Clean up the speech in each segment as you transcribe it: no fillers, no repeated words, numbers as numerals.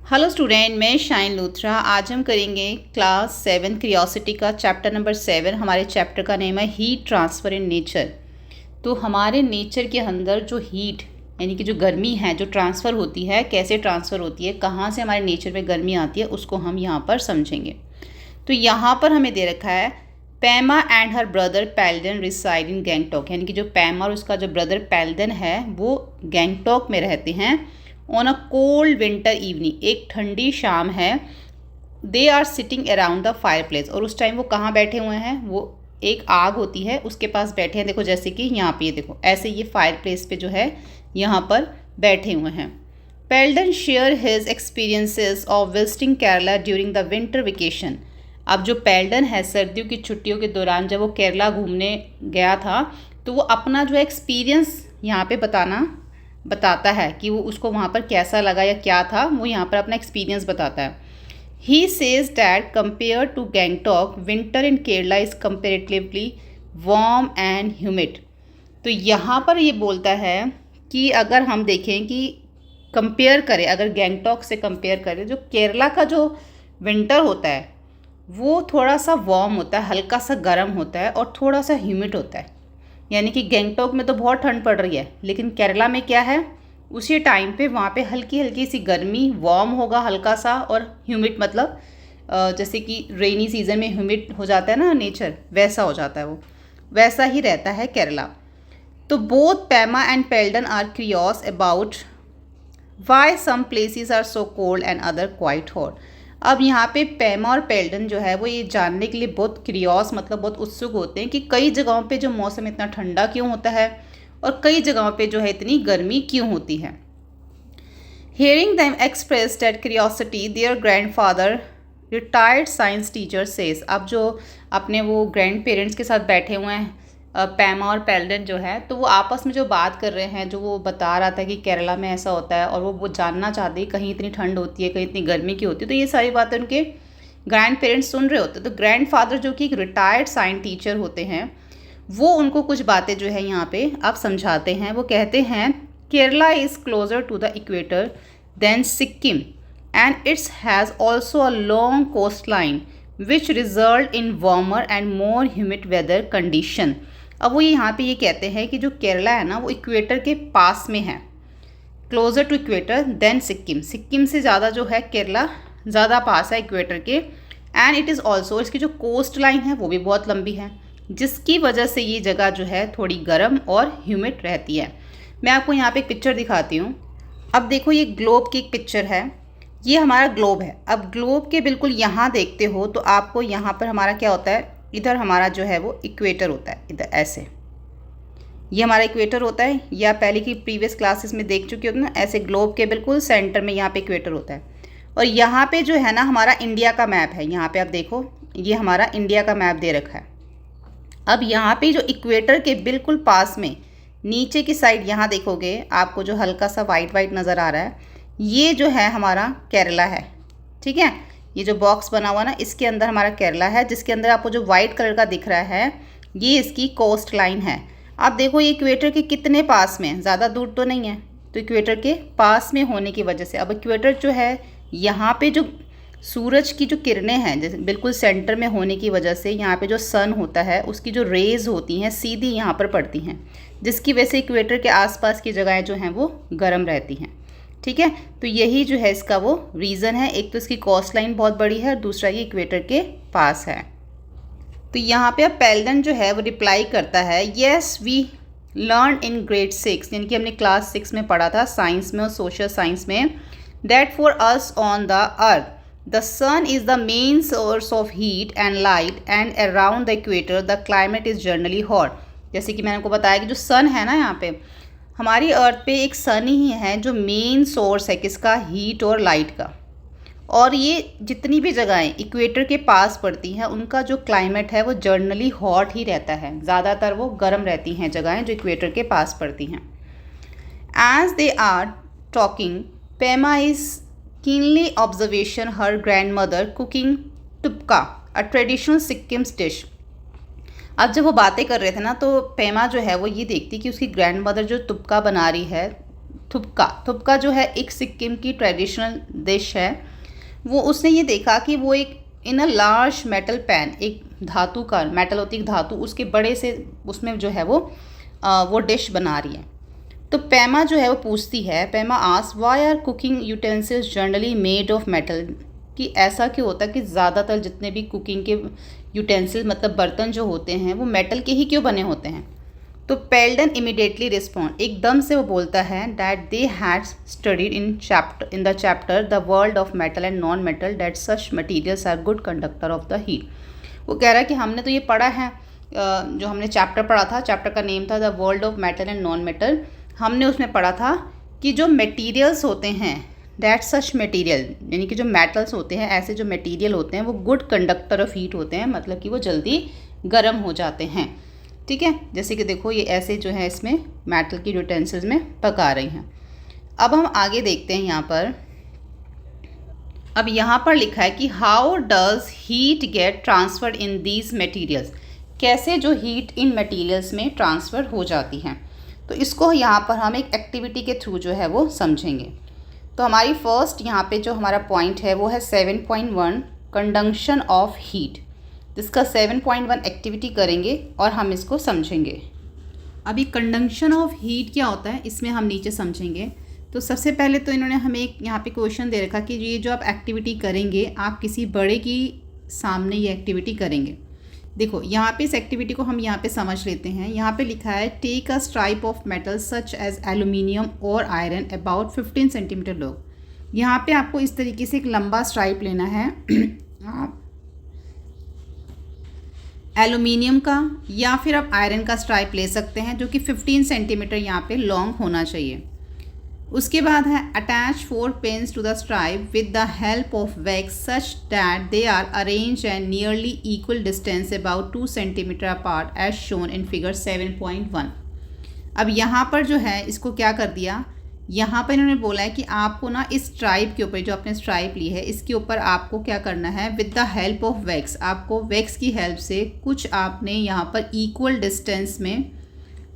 Hello student, मैं shine Luthra. आज हम करेंगे क्लास 7 क्यूरियोसिटी का चैप्टर नंबर 7। हमारे चैप्टर का नेम है हीट ट्रांसफ़र इन नेचर। तो हमारे नेचर के अंदर जो हीट यानी कि जो गर्मी है जो ट्रांसफ़र होती है, कैसे ट्रांसफ़र होती है, कहाँ से हमारे नेचर में गर्मी आती है, उसको हम यहाँ पर समझेंगे। तो यहाँ पर हमें दे रखा है Pema and her brother Peldon reside in Gangtok, यानी कि जो पैमा और उसका जो ब्रदर पैल्डन है वो गैंगटॉक में रहते हैं। On a cold winter evening, एक ठंडी शाम है। They are sitting around the fire place, और उस टाइम वो कहाँ बैठे हुए हैं, वो एक आग होती है उसके पास बैठे हैं। देखो जैसे कि यहाँ पे ये देखो ऐसे ये फायर प्लेस पे जो है यहाँ पर बैठे हुए हैं। Peldon share his experiences of visiting Kerala during the winter vacation. अब जो पेल्डन है सर्दियों की छुट्टियों के दौरान जब वो केरला घूमने गया था तो वो अपना जो एक्सपीरियंस यहाँ पे बताता है कि वो उसको वहाँ पर कैसा लगा या क्या था, वो यहाँ पर अपना एक्सपीरियंस बताता है। He says that compare to Gangtok winter in Kerala is comparatively warm and humid. तो यहाँ पर ये बोलता है कि अगर हम देखें कि कंपेयर करें, अगर गैंगटॉक से कंपेयर करें, जो केरला का जो विंटर होता है वो थोड़ा सा वार्म होता है, हल्का सा गर्म होता है और थोड़ा सा ह्यूमिड होता है। यानी कि गैंगटॉक में तो बहुत ठंड पड़ रही है, लेकिन केरला में क्या है, उसी टाइम पे वहाँ पे हल्की हल्की सी गर्मी, वार्म होगा हल्का सा, और ह्यूमिड मतलब जैसे कि रेनी सीजन में ह्यूमिड हो जाता है ना नेचर, वैसा हो जाता है, वो वैसा ही रहता है केरला। तो both Pema and Peldon are curious about why some places are so cold and other quite hot. अब यहाँ पे पैमा और पेल्डन जो है वो ये जानने के लिए बहुत क्यूरियस मतलब बहुत उत्सुक होते हैं कि कई जगहों पे जो मौसम इतना ठंडा क्यों होता है और कई जगहों पे जो है इतनी गर्मी क्यों होती है। Hearing them express that curiosity, their grandfather, retired science teacher says। अब जो अपने वो ग्रैंड पेरेंट्स के साथ बैठे हुए हैं पैमा और पेल्डन जो है, तो वो आपस में जो बात कर रहे हैं, जो वो बता रहा था कि केरला में ऐसा होता है और वो जानना चाहते हैं कहीं इतनी ठंड होती है, कहीं इतनी गर्मी की होती है। तो ये सारी बातें उनके ग्रैंड पेरेंट्स सुन रहे होते हैं। तो ग्रैंड फादर जो कि एक रिटायर्ड साइंस टीचर होते हैं, वो उनको कुछ बातें जो है यहाँ पे आप समझाते हैं। वो कहते हैं Kerala is closer to the equator than Sikkim and it's has also a long coast line which result in warmer and more humid weather condition. अब वो यहाँ पे ये कहते हैं कि जो केरला है ना वो इक्वेटर के पास में है, closer to equator than Sikkim, Sikkim से ज़्यादा जो है केरला ज़्यादा पास है इक्वेटर के। एंड इट इज़ ऑल्सो, इसकी जो कोस्ट लाइन है वो भी बहुत लंबी है, जिसकी वजह से ये जगह जो है थोड़ी गर्म और ह्यूमिड रहती है। मैं आपको यहाँ पे एक पिक्चर दिखाती हूँ। अब देखो ये ग्लोब की एक पिक्चर है, ये हमारा ग्लोब है। अब ग्लोब के बिल्कुल यहाँ देखते हो तो आपको यहाँ पर हमारा क्या होता है, इधर हमारा जो है वो इक्वेटर होता है, इधर ऐसे ये हमारा इक्वेटर होता है, या पहले की प्रीवियस क्लासेस में देख चुके हो ना, ऐसे ग्लोब के बिल्कुल सेंटर में यहाँ पे इक्वेटर होता है। और यहाँ पे जो है ना हमारा इंडिया का मैप है, यहाँ पे आप देखो ये हमारा इंडिया का मैप दे रखा है। अब यहाँ पे जो इक्वेटर के बिल्कुल पास में नीचे की साइड यहाँ देखोगे आपको जो हल्का सा वाइट वाइट नज़र आ रहा है, ये जो है हमारा केरला है। ठीक है, ये जो बॉक्स बना हुआ ना इसके अंदर हमारा केरला है, जिसके अंदर आपको जो वाइट कलर का दिख रहा है ये इसकी कोस्ट लाइन है। आप देखो ये इक्वेटर के कितने पास में है, ज़्यादा दूर तो नहीं है। तो इक्वेटर के पास में होने की वजह से अब इक्वेटर जो है यहाँ पे जो सूरज की जो किरणें हैं जैसे बिल्कुल सेंटर में होने की वजह से यहाँ पे जो सन होता है उसकी जो रेज़ होती हैं सीधी यहाँ पर पड़ती हैं, जिसकी वजह से इक्वेटर के आसपास की जगहें जो हैं वो गर्म रहती हैं। ठीक है, तो यही जो है इसका वो रीज़न है। एक तो इसकी कोस्ट लाइन बहुत बड़ी है और दूसरा ये इक्वेटर के पास है। तो यहाँ पे अब पेल्डन जो है वो रिप्लाई करता है, yes we learn in grade 6, यानी कि हमने क्लास 6 में पढ़ा था साइंस में और सोशल साइंस में, that for us on the earth the sun is the main source of heat and light and around the equator the climate is generally hot. जैसे कि मैंने आपको बताया कि जो सन है ना यहाँ पे हमारी अर्थ पे एक सन ही है जो मेन सोर्स है किसका, हीट और लाइट का। और ये जितनी भी जगहें इक्वेटर के पास पड़ती हैं उनका जो क्लाइमेट है वो जनरली हॉट ही रहता है, ज़्यादातर वो गर्म रहती हैं जगहें जो इक्वेटर के पास पड़ती हैं। As they are talking Pema is keenly observation her grandmother cooking टुपका अ ट्रेडिशनल सिक्किम्स डिश। अब जब वो बातें कर रहे थे ना तो पेमा जो है वो ये देखती कि उसकी ग्रैंड मदर जो तुपका बना रही है, थुपका। थुपका जो है एक सिक्किम की ट्रेडिशनल डिश है। वो उसने ये देखा कि वो एक इन अ लार्ज मेटल पैन, एक धातु का, मेटल होती है धातु, उसके बड़े से उसमें जो है वो डिश बना रही है। तो पैमा जो है वो पूछती है, Pema ask why are cooking utensils generally made of metal, कि ऐसा क्यों होता है कि ज़्यादातर जितने भी कुकिंग के यूटेंसिल मतलब बर्तन जो होते हैं वो मेटल के ही क्यों बने होते हैं। तो पेल्डन इमीडिएटली रिस्पॉन्ड, एकदम से वो बोलता है that they had studied in the chapter the world of metal and non metal that such materials are good conductor of the heat. वो कह रहा है कि हमने तो ये पढ़ा है, जो हमने चैप्टर पढ़ा था, चैप्टर का नेम था the world of metal and non metal. हमने उसमें पढ़ा था कि जो मटेरियल्स होते हैं, दैट सच मटेरियल, यानी कि जो मेटल्स होते हैं, ऐसे जो मटेरियल होते हैं वो गुड कंडक्टर ऑफ हीट होते हैं, मतलब कि वो जल्दी गर्म हो जाते हैं। ठीक है, जैसे कि देखो ये ऐसे जो है इसमें मेटल की यूटेंसिल्स में पका रही हैं। अब हम आगे देखते हैं यहाँ पर। अब यहाँ पर लिखा है कि how does heat get transferred in these materials, कैसे जो हीट इन मटेरियल्स में ट्रांसफ़र हो जाती है। तो इसको यहाँ पर हम एक एक्टिविटी के थ्रू जो है वो समझेंगे। तो हमारी फर्स्ट यहाँ पे जो हमारा पॉइंट है वो है 7.1 कंडक्शन ऑफ हीट, जिसका 7.1 एक्टिविटी करेंगे और हम इसको समझेंगे। अभी कंडक्शन ऑफ हीट क्या होता है इसमें हम नीचे समझेंगे। तो सबसे पहले तो इन्होंने हमें एक यहाँ पे क्वेश्चन दे रखा कि ये जो आप एक्टिविटी करेंगे, आप किसी बड़े की सामने ये एक्टिविटी करेंगे। देखो यहाँ पे इस एक्टिविटी को हम यहाँ पे समझ लेते हैं। यहाँ पे लिखा है take a stripe of metal such as aluminium और आयरन अबाउट 15 सेंटीमीटर लॉन्ग। यहाँ पे आपको इस तरीके से एक लंबा स्ट्राइप लेना है आप एल्यूमिनियम का या फिर आप आयरन का स्ट्राइप ले सकते हैं, जो कि 15 सेंटीमीटर यहाँ पे लॉन्ग होना चाहिए। उसके बाद है attach 4 pins to the stripe with the help of wax such that they are arrange and nearly equal distance about 2 centimetre apart as shown in figure 7.1। अब यहाँ पर जो है इसको क्या कर दिया, यहाँ पर इन्होंने बोला है कि आपको ना इस स्ट्राइप के ऊपर, जो आपने स्ट्राइप ली है इसके ऊपर आपको क्या करना है, with the help of wax, आपको वैक्स की हेल्प से कुछ आपने यहाँ पर इक्वल डिस्टेंस में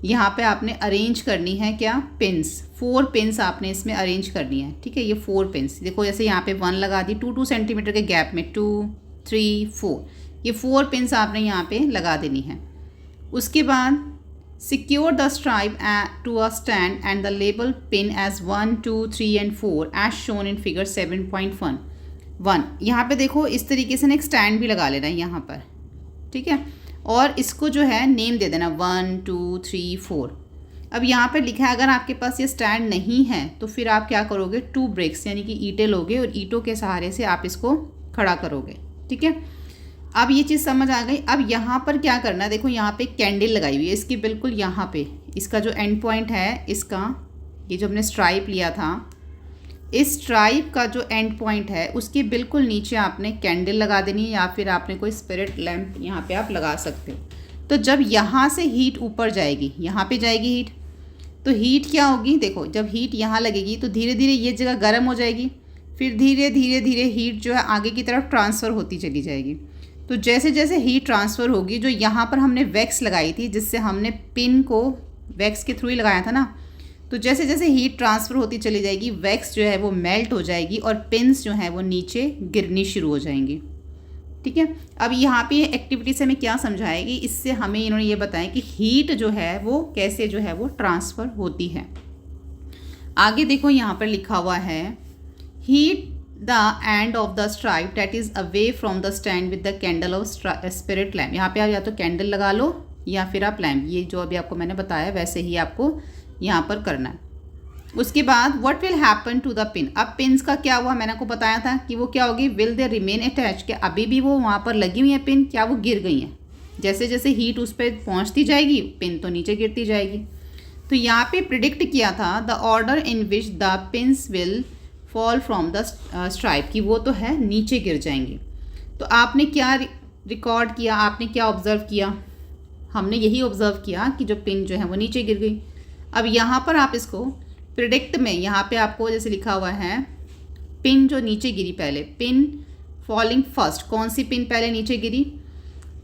यहाँ पे आपने अरेंज करनी है क्या, पिन्स। 4 पिन्स आपने इसमें अरेंज करनी है। ठीक है, ये 4 पिन्स देखो, जैसे यहाँ पे 1 लगा दी 2 सेंटीमीटर के गैप में, 2 3 4, ये 4 पिन्स आपने यहाँ पे लगा देनी है। उसके बाद secure the stripe to a stand and the label pin as 1 2 3 and 4 as shown in figure 7.1। यहाँ पे देखो इस तरीके से ना एक स्टैंड भी लगा लेना है यहाँ पर। ठीक है, और इसको जो है नेम दे देना 1 2 3 4। अब यहाँ पर लिखा है अगर आपके पास ये स्टैंड नहीं है तो फिर आप क्या करोगे, 2 ब्रिक्स यानी कि ईंटें लोगे और ईंटों के सहारे से आप इसको खड़ा करोगे। ठीक है, अब ये चीज़ समझ आ गई। अब यहाँ पर क्या करना है, देखो यहाँ पे कैंडल लगाई हुई है इसकी बिल्कुल यहाँ पे, इसका जो एंड पॉइंट है इसका, ये जो हमने स्ट्राइप लिया था, इस स्ट्राइप का जो एंड पॉइंट है उसके बिल्कुल नीचे आपने कैंडल लगा देनी है, या फिर आपने कोई स्पिरिट लैंप यहाँ पे आप लगा सकते हो। तो जब यहाँ से हीट ऊपर जाएगी, यहाँ पे जाएगी हीट, तो हीट क्या होगी, देखो जब हीट यहाँ लगेगी तो धीरे धीरे ये जगह गर्म हो जाएगी, फिर धीरे धीरे धीरे हीट जो है आगे की तरफ ट्रांसफ़र होती चली जाएगी। तो जैसे जैसे हीट ट्रांसफ़र होगी, जो यहाँ पर हमने वैक्स लगाई थी, जिससे हमने पिन को वैक्स के थ्रू ही लगाया था ना, तो जैसे जैसे हीट ट्रांसफ़र होती चली जाएगी, वैक्स जो है वो मेल्ट हो जाएगी और पिन्स जो है वो नीचे गिरनी शुरू हो जाएंगी। ठीक है, अब यहाँ पे एक्टिविटी से हमें क्या समझाएगी, इससे हमें इन्होंने ये बताया कि हीट जो है वो कैसे जो है वो ट्रांसफ़र होती है। आगे देखो यहाँ पर लिखा हुआ है heat the end of the stripe that is away from the stand with the candle of spirit lamp. यहाँ पे आप या तो कैंडल लगा लो या फिर आप लैम्प, ये जो अभी आपको मैंने बताया वैसे ही आपको यहाँ पर करना है। उसके बाद what will happen to the pin, अब पिन्स का क्या हुआ, मैंने आपको बताया था कि वो क्या होगी, विल दे रिमेन अटैच, कि अभी भी वो वहाँ पर लगी हुई है पिन, क्या वो गिर गई हैं, जैसे जैसे हीट उस पर पहुँचती जाएगी पिन तो नीचे गिरती जाएगी। तो यहाँ पे प्रिडिक्ट किया था the order in which the pins will fall from the stripe, की वो तो है नीचे गिर जाएंगी। तो आपने क्या रिकॉर्ड किया, आपने क्या ऑब्ज़र्व किया, हमने यही ऑब्ज़र्व किया कि जो पिन जो है वो नीचे गिर गई। अब यहाँ पर आप इसको प्रिडिक्ट में, यहाँ पे आपको जैसे लिखा हुआ है पिन जो नीचे गिरी, पहले पिन फॉलिंग फर्स्ट, कौन सी पिन पहले नीचे गिरी,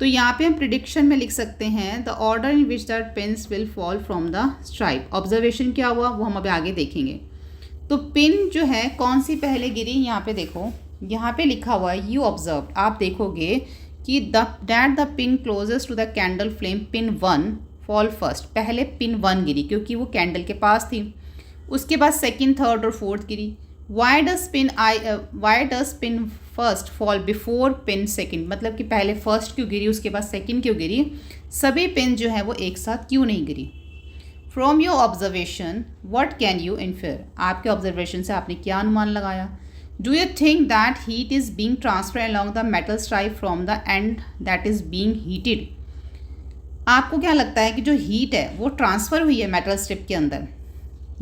तो यहाँ पे हम प्रिडिक्शन में लिख सकते हैं the order in which the pins will fall from the stripe. Observation क्या हुआ वो हम अभी आगे देखेंगे। तो पिन जो है कौन सी पहले गिरी, यहाँ पे देखो, यहाँ पे लिखा हुआ है यू ऑब्जर्व, आप देखोगे कि that the pin closest to the candle flame pin 1 fall first. पहले पिन 1 गिरी क्योंकि वो कैंडल के पास थी, उसके बाद सेकंड, थर्ड और फोर्थ गिरी। Why does pin first fall before pin second, मतलब कि पहले फर्स्ट क्यों गिरी उसके बाद सेकंड क्यों गिरी, सभी पिन जो है वो एक साथ क्यों नहीं गिरी। From your observation what can you infer, आपके ऑब्जर्वेशन से आपने क्या अनुमान लगाया। Do you think that heat is being transfer along the metal strip from the end that is being heated, आपको क्या लगता है कि जो हीट है वो ट्रांसफ़र हुई है मेटल स्ट्रिप के अंदर,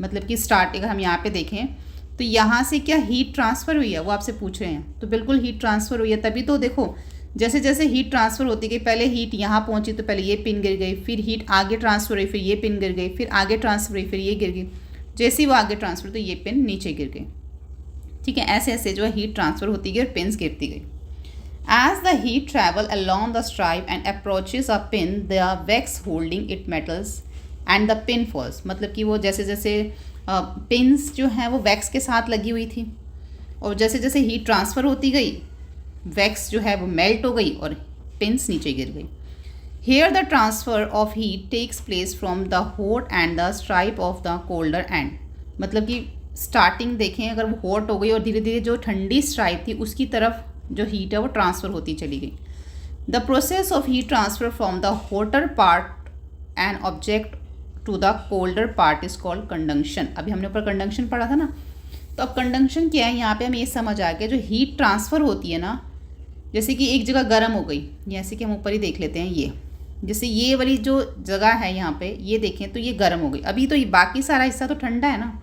मतलब कि स्टार्ट अगर हम यहाँ पे देखें तो यहाँ से क्या हीट ट्रांसफ़र हुई है, वो आपसे पूछ रहे हैं। तो बिल्कुल हीट ट्रांसफ़र हुई है, तभी तो देखो जैसे जैसे हीट ट्रांसफ़र होती गई, पहले हीट यहाँ पहुँची तो पहले ये पिन गिर गई, फिर हीट आगे ट्रांसफ़र हुई, फिर ये पिन गिर गई, फिर आगे ट्रांसफ़र हुई, फिर ये गिर गई, जैसे ही वो आगे ट्रांसफ़र तो ये पिन नीचे गिर गई। ठीक है, ऐसे ऐसे जो है हीट ट्रांसफ़र होती गई और पिन्स गिरती गई। As the heat travel along the stripe and approaches a pin, the wax holding it metals and the pin falls, मतलब कि वो जैसे जैसे पिन्स जो हैं वो वैक्स के साथ लगी हुई थी और जैसे जैसे हीट ट्रांसफ़र होती गई वैक्स जो है वो मेल्ट हो गई और पिन्स नीचे गिर गई। Here the transfer of heat takes place from the hot and the stripe of the colder end, मतलब कि स्टार्टिंग देखें अगर वो हॉट हो गई और धीरे धीरे जो ठंडी स्ट्राइप थी उसकी तरफ जो हीट है वो ट्रांसफ़र होती चली गई। The process of heat transfer from the hotter part and object to the colder part is called conduction. अभी हमने ऊपर कंडक्शन पढ़ा था ना, तो अब कंडक्शन क्या है, यहाँ पे हमें ये समझ आ गया जो हीट ट्रांसफ़र होती है ना, जैसे कि एक जगह गर्म हो गई, जैसे कि हम ऊपर ही देख लेते हैं, ये जैसे ये वाली जो जगह है यहाँ पे ये देखें तो ये गर्म हो गई, अभी तो ये बाकी सारा हिस्सा तो ठंडा है ना,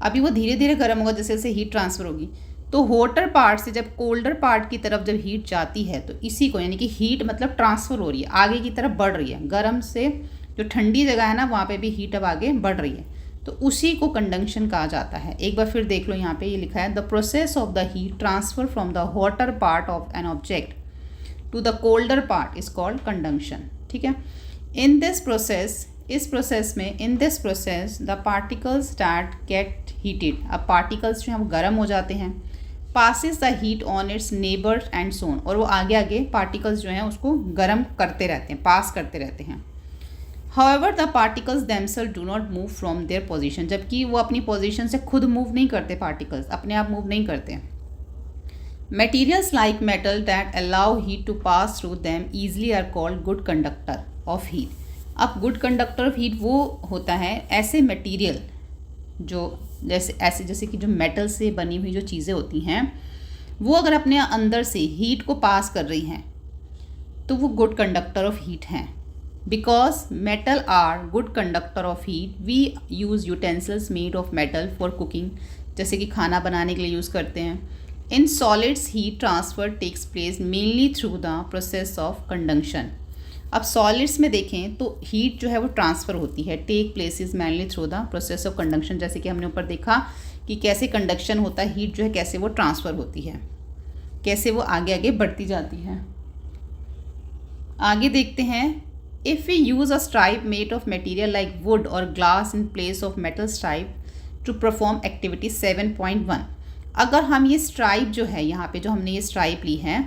अभी वो धीरे धीरे गर्म होगा जैसे जैसे हीट ट्रांसफ़र होगी। तो हॉटर पार्ट से जब कोल्डर पार्ट की तरफ जब हीट जाती है तो इसी को यानी कि हीट मतलब ट्रांसफ़र हो रही है, आगे की तरफ बढ़ रही है, गर्म से जो ठंडी जगह है ना वहाँ पे भी हीट अब आगे बढ़ रही है, तो उसी को कंडक्शन कहा जाता है। एक बार फिर देख लो, यहाँ पे ये लिखा है the process of the heat transfer from the hotter part of an object to the colder part is called conduction. ठीक है, इन दिस प्रोसेस, इस प्रोसेस में, in this process the particles that get heated, अब particles जो हैं वो गर्म हो जाते हैं, passes the heat on its neighbour and so on, और वो आगे आगे पार्टिकल्स जो हैं उसको गर्म करते रहते हैं, पास करते रहते हैं। However the particles themselves do not move from their position, जबकि वो अपनी पोजीशन से खुद मूव नहीं करते, पार्टिकल्स अपने आप मूव नहीं करते। Materials like metal that allow heat to pass through them easily are called good conductor of heat. अब गुड कंडक्टर ऑफ हीट वो होता है ऐसे मटीरियल जो जैसे कि जो मेटल से बनी हुई जो चीज़ें होती हैं वो अगर अपने अंदर से हीट को पास कर रही हैं तो वो गुड कंडक्टर ऑफ हीट हैं। Because metal are good conductor of heat we use utensils made of metal for cooking, जैसे कि खाना बनाने के लिए यूज़ करते हैं। In solids heat transfer takes place mainly through the process of conduction. अब सॉलिड्स में देखें तो हीट जो है वो ट्रांसफ़र होती है, take places mainly through the process of conduction, जैसे कि हमने ऊपर देखा कि कैसे कंडक्शन होता है, हीट जो है कैसे वो ट्रांसफ़र होती है, कैसे वो आगे आगे बढ़ती जाती है। आगे देखते हैं, if we use a strip made of material like wood और glass in place of metal strip to perform activity 7.1, अगर हम ये स्ट्राइप जो है यहाँ पे जो हमने ये स्ट्राइप ली है,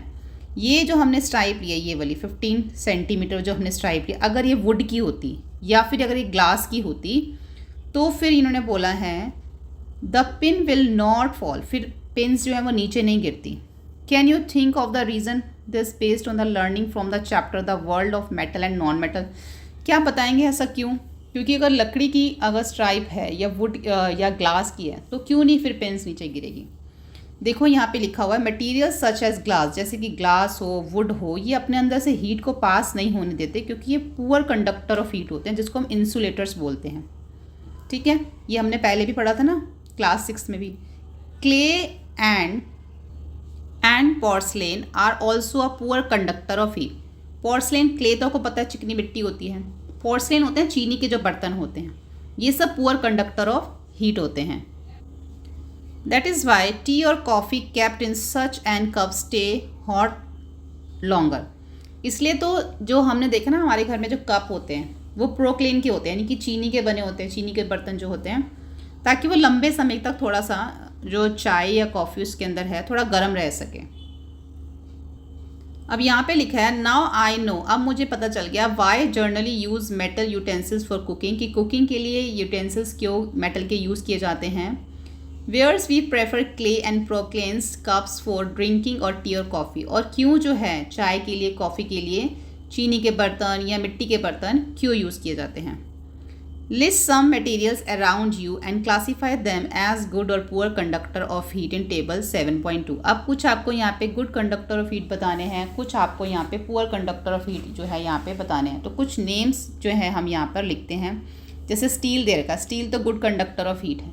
ये जो हमने स्ट्राइप लिया ये वाली 15 सेंटीमीटर जो हमने स्ट्राइप लिया, अगर ये वुड की होती या फिर अगर ये ग्लास की होती तो फिर इन्होंने बोला है the pin will not fall, फिर पिन्स जो है वो नीचे नहीं गिरती। Can you think of the reason this based on the learning from the chapter the world of metal and non metal. क्या बताएंगे ऐसा क्यों? क्योंकि अगर लकड़ी की अगर स्ट्राइप है या वुड या ग्लास की है तो क्यों नहीं फिर पिन्स नीचे गिरेगी। देखो यहाँ पे लिखा हुआ है मटेरियल सच एज ग्लास, जैसे कि ग्लास हो, वुड हो, ये अपने अंदर से हीट को पास नहीं होने देते क्योंकि ये पुअर कंडक्टर ऑफ हीट होते हैं, जिसको हम इंसुलेटर्स बोलते हैं। ठीक है, ये हमने पहले भी पढ़ा था ना क्लास 6 में भी। Clay and porcelain are also a poor conductor of heat. Porcelain, clay तो आपको पता है चिकनी मिट्टी होती है, पोर्सलेन होते हैं चीनी के जो बर्तन होते हैं, ये सब पुअर कंडक्टर ऑफ हीट होते हैं। That is why tea or coffee kept in such an cup stay hot longer. इसलिए तो जो हमने देखा ना हमारे घर में जो कप होते हैं वो प्रोक्लेन के होते हैं, यानी कि चीनी के बने होते हैं, चीनी के बर्तन जो होते हैं, ताकि वो लंबे समय तक थोड़ा सा जो चाय या कॉफ़ी उसके अंदर है थोड़ा गर्म रह सके। अब यहाँ पे लिखा है नाउ आई नो, अब मुझे पता चल गया why generally use metal utensils for cooking, कि कुकिंग के लिए यूटेंसिल्स क्यों मेटल के यूज़ किए जाते हैं। Whereas we prefer clay and porcelain cups for drinking और टी और कॉफ़ी, और क्यों जो है चाय के लिए कॉफ़ी के लिए चीनी के बर्तन या मिट्टी के बर्तन क्यों यूज़ किए जाते हैं। List some materials around you and classify them as good और poor conductor of heat in table 7.2। अब कुछ आपको यहाँ पे गुड कंडक्टर ऑफ हीट बताने हैं, कुछ आपको यहाँ पे पुअर कंडक्टर ऑफ हीट जो है यहाँ पे बताने हैं। तो कुछ नेम्स जो है हम यहाँ पर लिखते हैं, जैसे स्टील दे रखा, स्टील तो गुड कंडक्टर ऑफ हीट है।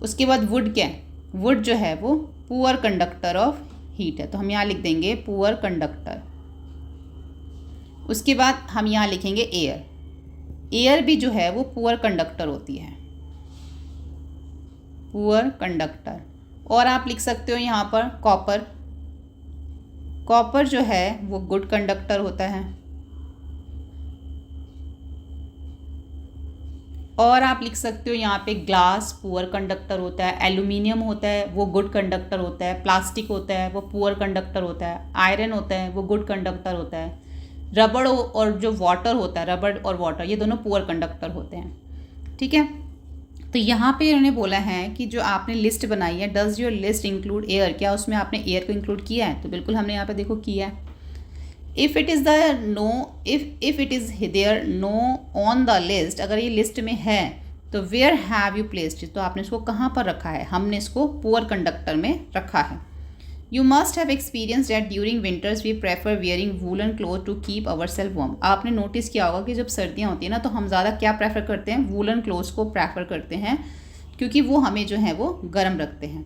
उसके बाद वुड क्या है, वुड जो है वो पुअर कंडक्टर ऑफ हीट है, तो हम यहाँ लिख देंगे पुअर कंडक्टर। उसके बाद हम यहाँ लिखेंगे एयर, एयर भी जो है वो पुअर कंडक्टर होती है, पुअर कंडक्टर। और आप लिख सकते हो यहाँ पर कॉपर, कॉपर जो है वो गुड कंडक्टर होता है। और आप लिख सकते हो यहाँ पे ग्लास पुअर कंडक्टर होता है, एल्यूमिनियम होता है वो गुड कंडक्टर होता है, प्लास्टिक होता है वो पुअर कंडक्टर होता है, आयरन होता है वो गुड कंडक्टर होता है, रबड़ और जो वाटर होता है, रबड़ और वाटर ये दोनों पुअर कंडक्टर होते हैं। ठीक है, तो यहाँ पे इन्होंने बोला है कि जो आपने लिस्ट बनाई है, does your list include air, क्या उसमें आपने एयर को इंक्लूड किया है। तो बिल्कुल हमने यहाँ पे देखो किया है। If it is there no on the list, अगर ये लिस्ट में है तो वेयर हैव यू प्लेस्ड, तो आपने इसको कहाँ पर रखा है, हमने इसको पुअर कंडक्टर में रखा है। You must have experience that during winters we prefer wearing woollen cloth to keep our self warm. आपने नोटिस किया होगा कि जब सर्दियाँ होती हैं ना तो हम ज़्यादा क्या प्रेफर करते हैं, वूलन क्लोथ्स को प्रेफर करते हैं, क्योंकि वो हमें जो है वो गर्म रखते हैं।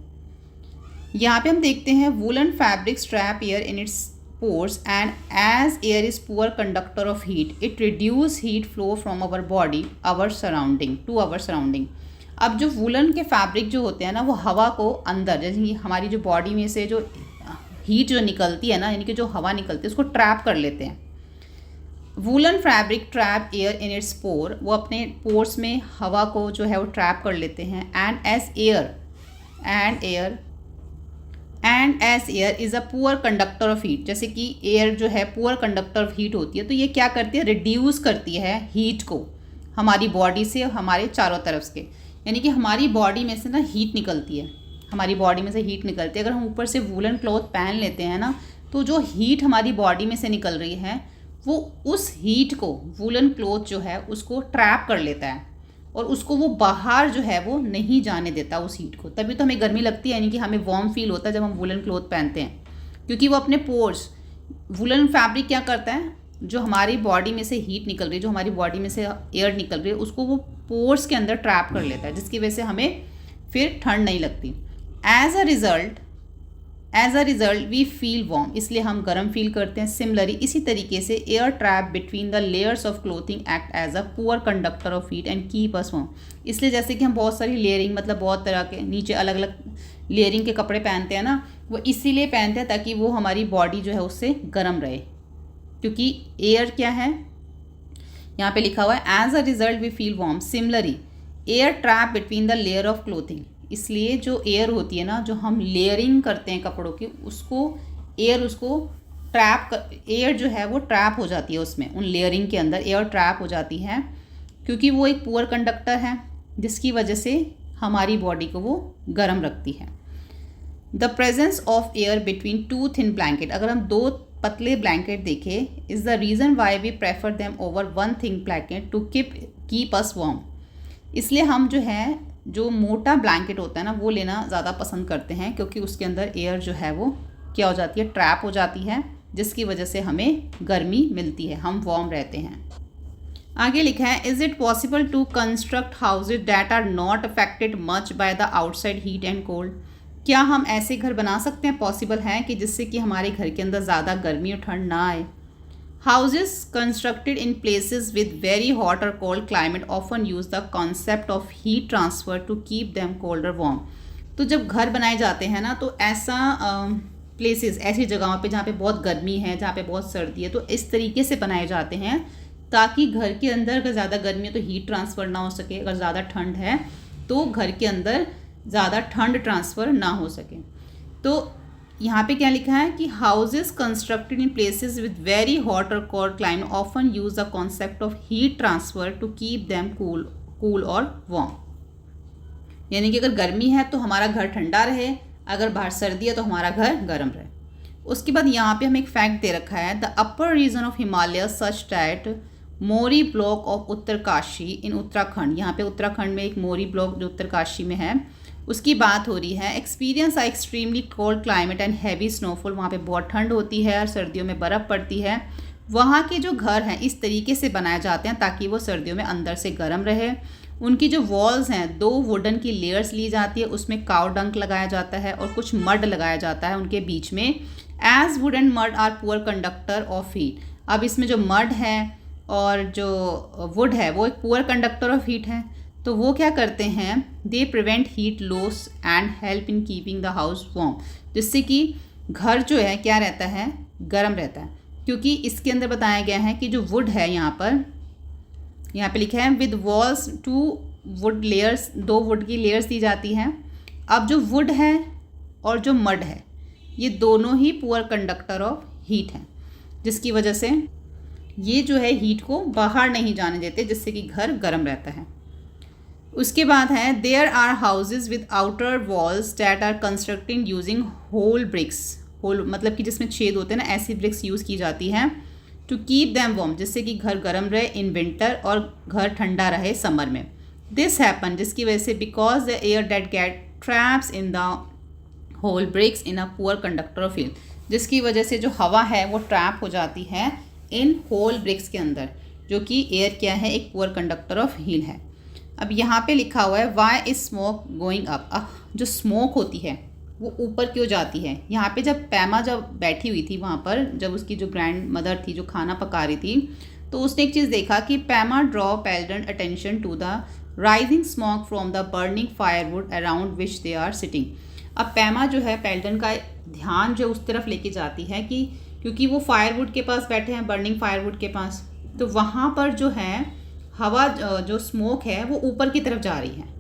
यहाँ पे हम देखते हैं woollen fabric trap air in it's pores and as air is poor conductor of heat it reduce heat flow from our body our surrounding to our surrounding। अब जो वूलन के फैब्रिक जो होते हैं ना वो हवा को अंदर, जैसे कि हमारी जो बॉडी में से जो हीट जो निकलती है ना, यानी कि जो हवा निकलती है उसको ट्रैप कर लेते हैं। Woollen fabric trap air in its pore, वो अपने पोर्स में हवा को जो है वो ट्रैप कर लेते हैं। And as air is a poor conductor of heat, जैसे कि एयर जो है पुअर कंडक्टर ऑफ हीट होती है, तो ये क्या करती है, रिड्यूस करती है हीट को हमारी बॉडी से हमारे चारों तरफ से, यानी कि हमारी बॉडी में से ना हीट निकलती है, हमारी बॉडी में से हीट निकलती है। अगर हम ऊपर से वूलन क्लॉथ पहन लेते हैं ना तो जो हीट हमारी बॉडी में से निकल रही है वो उस हीट को वूलन क्लॉथ जो है उसको ट्रैप कर लेता है और उसको वो बाहर जो है वो नहीं जाने देता उस हीट को। तभी तो हमें गर्मी लगती है, यानी कि हमें वार्म फील होता है जब हम वूलन क्लॉथ पहनते हैं, क्योंकि वो अपने पोर्स, वूलन फैब्रिक क्या करता है, जो हमारी बॉडी में से हीट निकल रही है, जो हमारी बॉडी में से एयर निकल रही है, उसको वो पोर्स के अंदर ट्रैप कर लेता है, जिसकी वजह से हमें फिर ठंड नहीं लगती। As a result we feel warm, इसलिए हम गर्म फील करते हैं। सिमिलरली इसी तरीके से air trap between the layers of clothing act as a poor conductor of heat and keep us warm. इसलिए जैसे कि हम बहुत सारी लेयरिंग, मतलब बहुत तरह के नीचे अलग अलग लेयरिंग के कपड़े पहनते हैं ना, वो इसीलिए पहनते हैं ताकि वो हमारी बॉडी जो है उससे गर्म रहे, क्योंकि एयर क्या है, यहाँ पे लिखा हुआ है as a result we feel warm. Similarly air trap between the layer of clothing, इसलिए जो एयर होती है ना, जो हम लेयरिंग करते हैं कपड़ों की, उसको एयर उसको एयर जो है वो ट्रैप हो जाती है उसमें, उन लेयरिंग के अंदर एयर ट्रैप हो जाती है, क्योंकि वो एक पुअर कंडक्टर है, जिसकी वजह से हमारी बॉडी को वो गर्म रखती है। The presence of air between two thin blanket, अगर हम दो पतले ब्लैंकेट देखें, is the reason why we prefer them over one thin blanket to keep us warm. इसलिए हम जो है जो मोटा ब्लैंकेट होता है ना वो लेना ज़्यादा पसंद करते हैं, क्योंकि उसके अंदर एयर जो है वो क्या हो जाती है, ट्रैप हो जाती है, जिसकी वजह से हमें गर्मी मिलती है, हम वार्म रहते हैं। आगे लिखा है is it possible to construct houses that are not affected much by the outside heat and cold, क्या हम ऐसे घर बना सकते हैं, पॉसिबल है कि जिससे कि हमारे घर के अंदर ज़्यादा गर्मी और ठंड ना आए। Houses constructed in places with very hot or cold climate often use the concept of heat transfer to keep them cold or warm। तो जब घर बनाए जाते हैं ना तो ऐसा प्लेसेस, ऐसी जगहों पे जहाँ पे बहुत गर्मी है, जहाँ पे बहुत सर्दी है, तो इस तरीके से बनाए जाते हैं ताकि घर के अंदर अगर ज़्यादा गर्मी है तो हीट ट्रांसफ़र ना हो सके, अगर ज़्यादा ठंड है तो घर के अंदर ज़्यादा ठंड ट्रांसफ़र ना हो सके। तो यहाँ पे क्या लिखा है कि houses constructed in places with very hot और cold climate often use the concept of heat transfer to keep them cool और वार्म। यानी कि अगर गर्मी है तो हमारा घर ठंडा रहे, अगर बाहर सर्दी है तो हमारा घर गर्म रहे। उसके बाद यहाँ पे हमें एक फैक्ट दे रखा है, the upper region of Himalaya such that Mori block of Uttarkashi in Uttarakhand. यहाँ पे उत्तराखंड में एक मोरी ब्लॉक जो उत्तरकाशी में है उसकी बात हो रही है। Experience a extremely cold climate and heavy snowfall, वहाँ पे बहुत ठंड होती है और सर्दियों में बर्फ़ पड़ती है। वहाँ के जो घर हैं इस तरीके से बनाए जाते हैं ताकि वो सर्दियों में अंदर से गर्म रहे। उनकी जो वॉल्स हैं 2 वुडन की लेयर्स ली जाती है, उसमें काउ डंक लगाया जाता है और कुछ मड लगाया जाता है उनके बीच में। As wood and mud are poor conductor of heat. अब इसमें जो मड है और जो वुड है वो एक पुअर कंडक्टर ऑफ हीट है, तो वो क्या करते हैं, they prevent heat loss and help in keeping the house warm, जिससे कि घर जो है क्या रहता है, गर्म रहता है। क्योंकि इसके अंदर बताया गया है कि जो वुड है यहाँ पे लिखा है with walls 2 would layers, 2 would की लेयर्स दी जाती हैं। अब जो वुड है और जो मड है ये दोनों ही पुअर कंडक्टर ऑफ हीट हैं, जिसकी वजह से ये जो है हीट को बाहर नहीं जाने देते, जिससे कि घर गर्म रहता है। उसके बाद है there are houses with outer walls that are constructed using hole bricks. Hole मतलब कि जिसमें छेद होते हैं ना, ऐसी ब्रिक्स यूज़ की जाती हैं टू कीप दैम वार्म, जिससे कि घर गर्म रहे इन विंटर और घर ठंडा रहे समर में। दिस हैपन, जिसकी वजह से because the air that get traps in the hole bricks in a poor conductor of heat, जिसकी वजह से जो हवा है वो ट्रैप हो जाती है इन होल ब्रिक्स के अंदर, जो कि एयर क्या है, एक पुअर कंडक्टर ऑफ हीट है। अब यहाँ पे लिखा हुआ है why is smoke going up. जो स्मोक होती है वो ऊपर क्यों जाती है। यहाँ पे जब पैमा बैठी हुई थी वहाँ पर, जब उसकी जो ग्रैंड मदर थी जो खाना पका रही थी, तो उसने एक चीज़ देखा कि Pema draw Peldon attention to the rising smoke from the burning firewood around which they are sitting. अब पैमा जो है पेल्डन का ध्यान जो उस तरफ लेके जाती है कि क्योंकि वो फायरवुड के पास बैठे हैं, बर्निंग फायरवुड के पास, तो वहाँ पर जो है हवा जो स्मोक है वो ऊपर की तरफ जा रही है,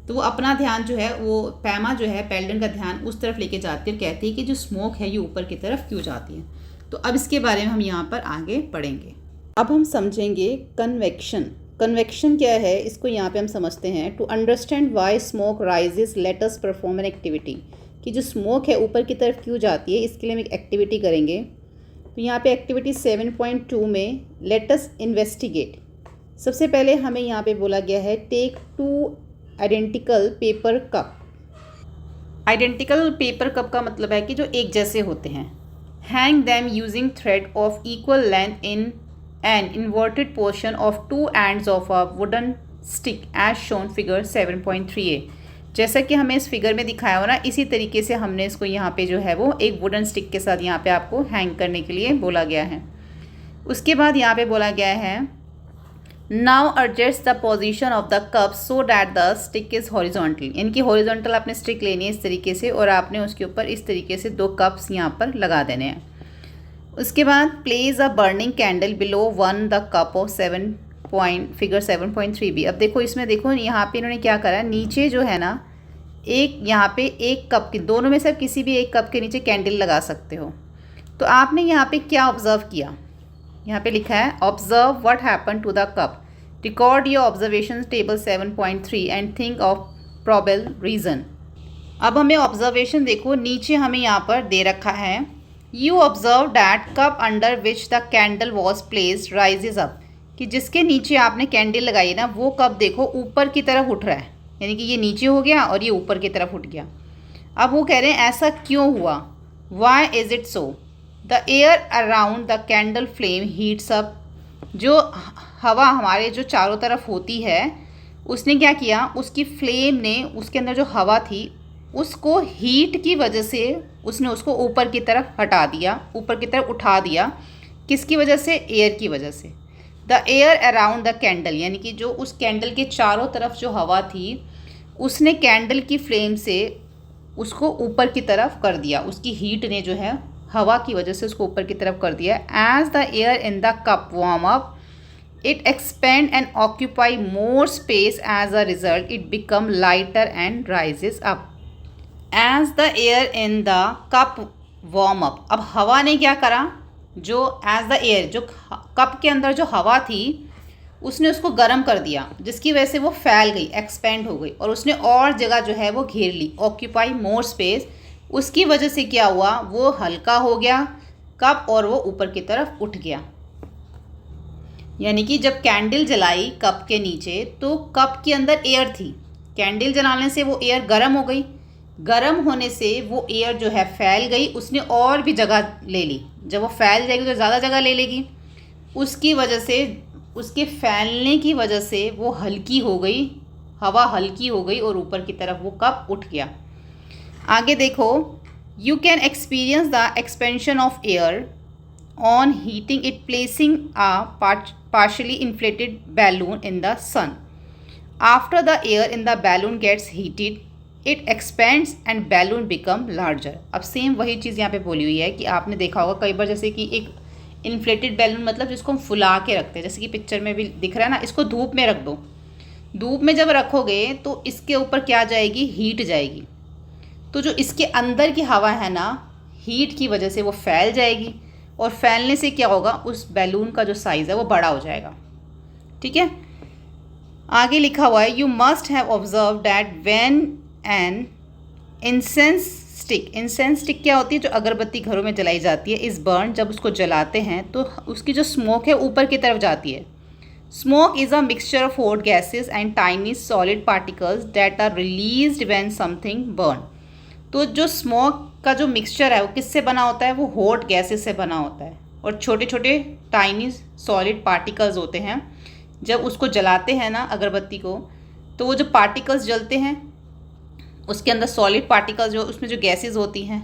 तो वो अपना ध्यान जो है वो पैमा जो है पेल्डन का ध्यान उस तरफ लेके जाती है और कहती है कि जो स्मोक है ये ऊपर की तरफ क्यों जाती है। तो अब इसके बारे में हम यहाँ पर आगे पढ़ेंगे। अब हम समझेंगे कन्वेक्शन। कन्वेक्शन क्या है, इसको यहाँ पे हम समझते हैं। To understand why smoke rises let us perform an activity, कि जो स्मोक है ऊपर की तरफ क्यों जाती है, इसके लिए हम एक एक्टिविटी करेंगे। तो यहाँ पे एक्टिविटी 7.2 में लेट अस इन्वेस्टिगेट। सबसे पहले हमें यहाँ पे बोला गया है take 2 identical paper cup. Identical paper cup का मतलब है कि जो एक जैसे होते हैं। Hang them using thread of equal length in an inverted portion of 2 ends of a wooden stick as shown figure 7.3a। जैसा कि हमें इस फिगर में दिखाया हो ना, इसी तरीके से हमने इसको यहाँ पे जो है वो एक वुडन स्टिक के साथ यहाँ पे आपको हैंग करने के लिए बोला गया है। उसके बाद यहाँ पे बोला गया है now adjust the position of the cup so that the stick is horizontal. इनकी हॉरिजॉन्टल आपने स्टिक लेनी है इस तरीके से, और आपने उसके ऊपर इस तरीके से 2 कप्स यहाँ पर लगा देने हैं। उसके बाद place a burning candle below 1 the cup of figure 7.3b। अब देखो इसमें देखो यहाँ पे इन्होंने क्या करा है, नीचे जो है ना एक यहाँ पे एक कप की, दोनों में से किसी भी एक कप के नीचे कैंडल लगा सकते हो। तो आपने यहाँ पे क्या ऑब्जर्व किया, यहाँ पे लिखा है observe what happen to the cup, record your observation table 7.3 and think of probable reason. अब हमें ऑब्जर्वेशन देखो नीचे हमें यहाँ पर दे रखा है you observe that cup under which the candle was placed rises up, कि जिसके नीचे आपने कैंडल लगाई ना वो कप देखो ऊपर की तरफ उठ रहा है, यानी कि ये नीचे हो गया और ये ऊपर की तरफ उठ गया। अब वो कह रहे हैं ऐसा क्यों हुआ, why is it so, the air around the candle flame heats up. जो हवा हमारे जो चारों तरफ होती है उसने क्या किया, उसकी फ्लेम ने उसके अंदर जो हवा थी उसको हीट की वजह से उसने उसको ऊपर की तरफ हटा दिया, ऊपर की तरफ उठा दिया। किसकी वजह से, एयर की वजह से। The air around the candle, यानी कि जो उस कैंडल के चारों तरफ जो हवा थी उसने कैंडल की फ्लेम से उसको ऊपर की तरफ कर दिया, उसकी हीट ने जो है हवा की वजह से उसको ऊपर की तरफ कर दिया। As the air in the cup warm up it expand and occupy more space. As a result it become lighter and rises up. As the air in the cup warm up, अब हवा ने क्या करा, जो as the air, जो cup के अंदर जो हवा थी उसने उसको गर्म कर दिया, जिसकी वजह से वो फैल गई, एक्सपेंड हो गई और उसने और जगह जो है वो घेर ली। ऑक्यूपाई मोर स्पेस, उसकी वजह से क्या हुआ, वो हल्का हो गया कप और वो ऊपर की तरफ उठ गया। यानी कि जब कैंडल जलाई कप के नीचे तो कप के अंदर एयर थी, कैंडल जलाने से वो एयर गर्म हो गई, गर्म होने से वो एयर जो है फैल गई, उसने और भी जगह ले ली। जब वो फैल जाएगी तो ज़्यादा जगह ले लेगी, उसकी वजह से, उसके फैलने की वजह से वो हल्की हो गई, हवा हल्की हो गई और ऊपर की तरफ वो कप उठ गया। आगे देखो, you can experience the expansion of air on heating it, placing a partially inflated balloon in the sun. After the air in the balloon gets heated, it expands and balloon become larger. अब same वही चीज़ यहाँ पे बोली हुई है कि आपने देखा होगा कई बार, जैसे कि एक इन्फ्लेटेड बैलून मतलब जिसको हम फुला के रखते हैं, जैसे कि पिक्चर में भी दिख रहा है ना, इसको धूप में रख दो, धूप में जब रखोगे तो इसके ऊपर क्या जाएगी, हीट जाएगी। तो जो इसके अंदर की हवा है ना, हीट की वजह से वो फैल जाएगी और फैलने से क्या होगा, उस बैलून का जो साइज़ है वो बड़ा हो जाएगा। ठीक है, आगे लिखा हुआ है, you must have observe that when an incense stick क्या होती है, जो अगरबत्ती घरों में जलाई जाती है, इस बर्न, जब उसको जलाते हैं तो उसकी जो स्मोक है ऊपर की तरफ जाती है। Smoke is a mixture of hot gases and tiny solid particles that are released when something burn. तो जो स्मोक का जो मिक्सचर है वो किससे बना होता है, वो हॉट गैसेस से बना होता है और छोटे छोटे टाइनी सॉलिड पार्टिकल्स होते हैं। जब उसको जलाते हैं ना अगरबत्ती को, तो वो जो पार्टिकल्स जलते हैं उसके अंदर सॉलिड पार्टिकल्स, जो उसमें जो गैसेस होती हैं,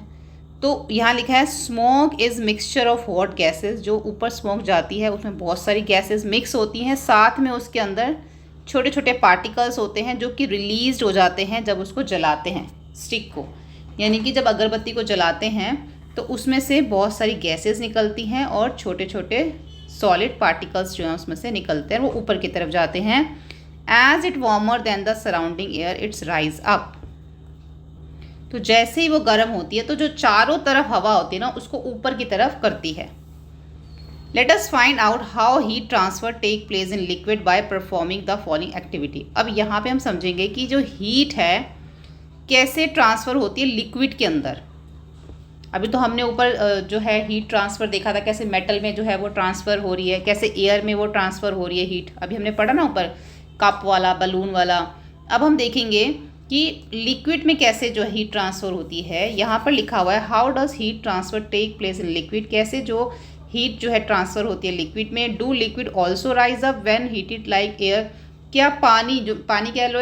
तो यहाँ लिखा है smoke is mixture of hot gases. जो ऊपर स्मोक जाती है उसमें बहुत सारी गैसेस मिक्स होती हैं, साथ में उसके अंदर छोटे छोटे पार्टिकल्स होते हैं जो कि रिलीज हो जाते हैं जब उसको जलाते हैं स्टिक को। यानी कि जब अगरबत्ती को जलाते हैं तो उसमें से बहुत सारी गैसेस निकलती हैं और छोटे छोटे सॉलिड पार्टिकल्स जो हैं उसमें से निकलते हैं, वो ऊपर की तरफ जाते हैं। As it warmer than the surrounding air its rise up. तो जैसे ही वो गर्म होती है तो जो चारों तरफ हवा होती है ना उसको ऊपर की तरफ करती है। Let us find out how heat transfer take place in liquid by performing the following activity. अब यहाँ पे हम समझेंगे कि जो हीट है कैसे ट्रांसफ़र होती है लिक्विड के अंदर। अभी तो हमने ऊपर जो है हीट ट्रांसफ़र देखा था, कैसे मेटल में जो है वो ट्रांसफ़र हो रही है, कैसे एयर में वो ट्रांसफ़र हो रही है हीट, अभी हमने पढ़ा ना ऊपर कप वाला, बलून वाला। अब हम देखेंगे कि लिक्विड में कैसे जो हीट ट्रांसफ़र होती है। यहाँ पर लिखा हुआ है how does heat transfer take place in liquid, कैसे जो हीट जो है ट्रांसफ़र होती है लिक्विड में। Do liquid also rise up when heated like air, क्या पानी, जो पानी कह लो,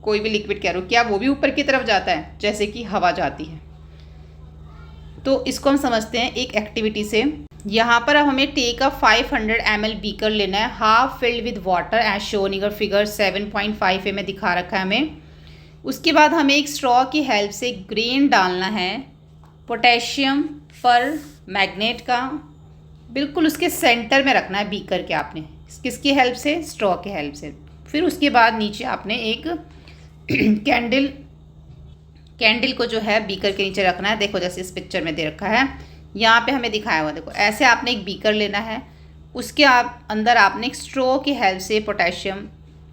कोई भी लिक्विड कह लो, क्या वो भी ऊपर की तरफ जाता है जैसे कि हवा जाती है। तो इसको हम समझते हैं एक एक्टिविटी से। यहाँ पर अब हमें टेक अ 500 ml बीकर लेना है, half filled with water as shown in figure 7.5a में दिखा रखा है हमें। उसके बाद हमें एक स्ट्रॉ की हेल्प से ग्रेन डालना है पोटेशियम पर मैग्नेट का, बिल्कुल उसके सेंटर में रखना है बीकर के आपने, किसकी हेल्प से, स्ट्रॉ की हेल्प से। फिर उसके बाद नीचे आपने एक कैंडल को जो है बीकर के नीचे रखना है। देखो जैसे इस पिक्चर में दे रखा है, यहाँ पे हमें दिखाया हुआ, देखो ऐसे आपने एक बीकर लेना है, उसके अंदर आपने एक स्ट्रॉ की हेल्प से पोटेशियम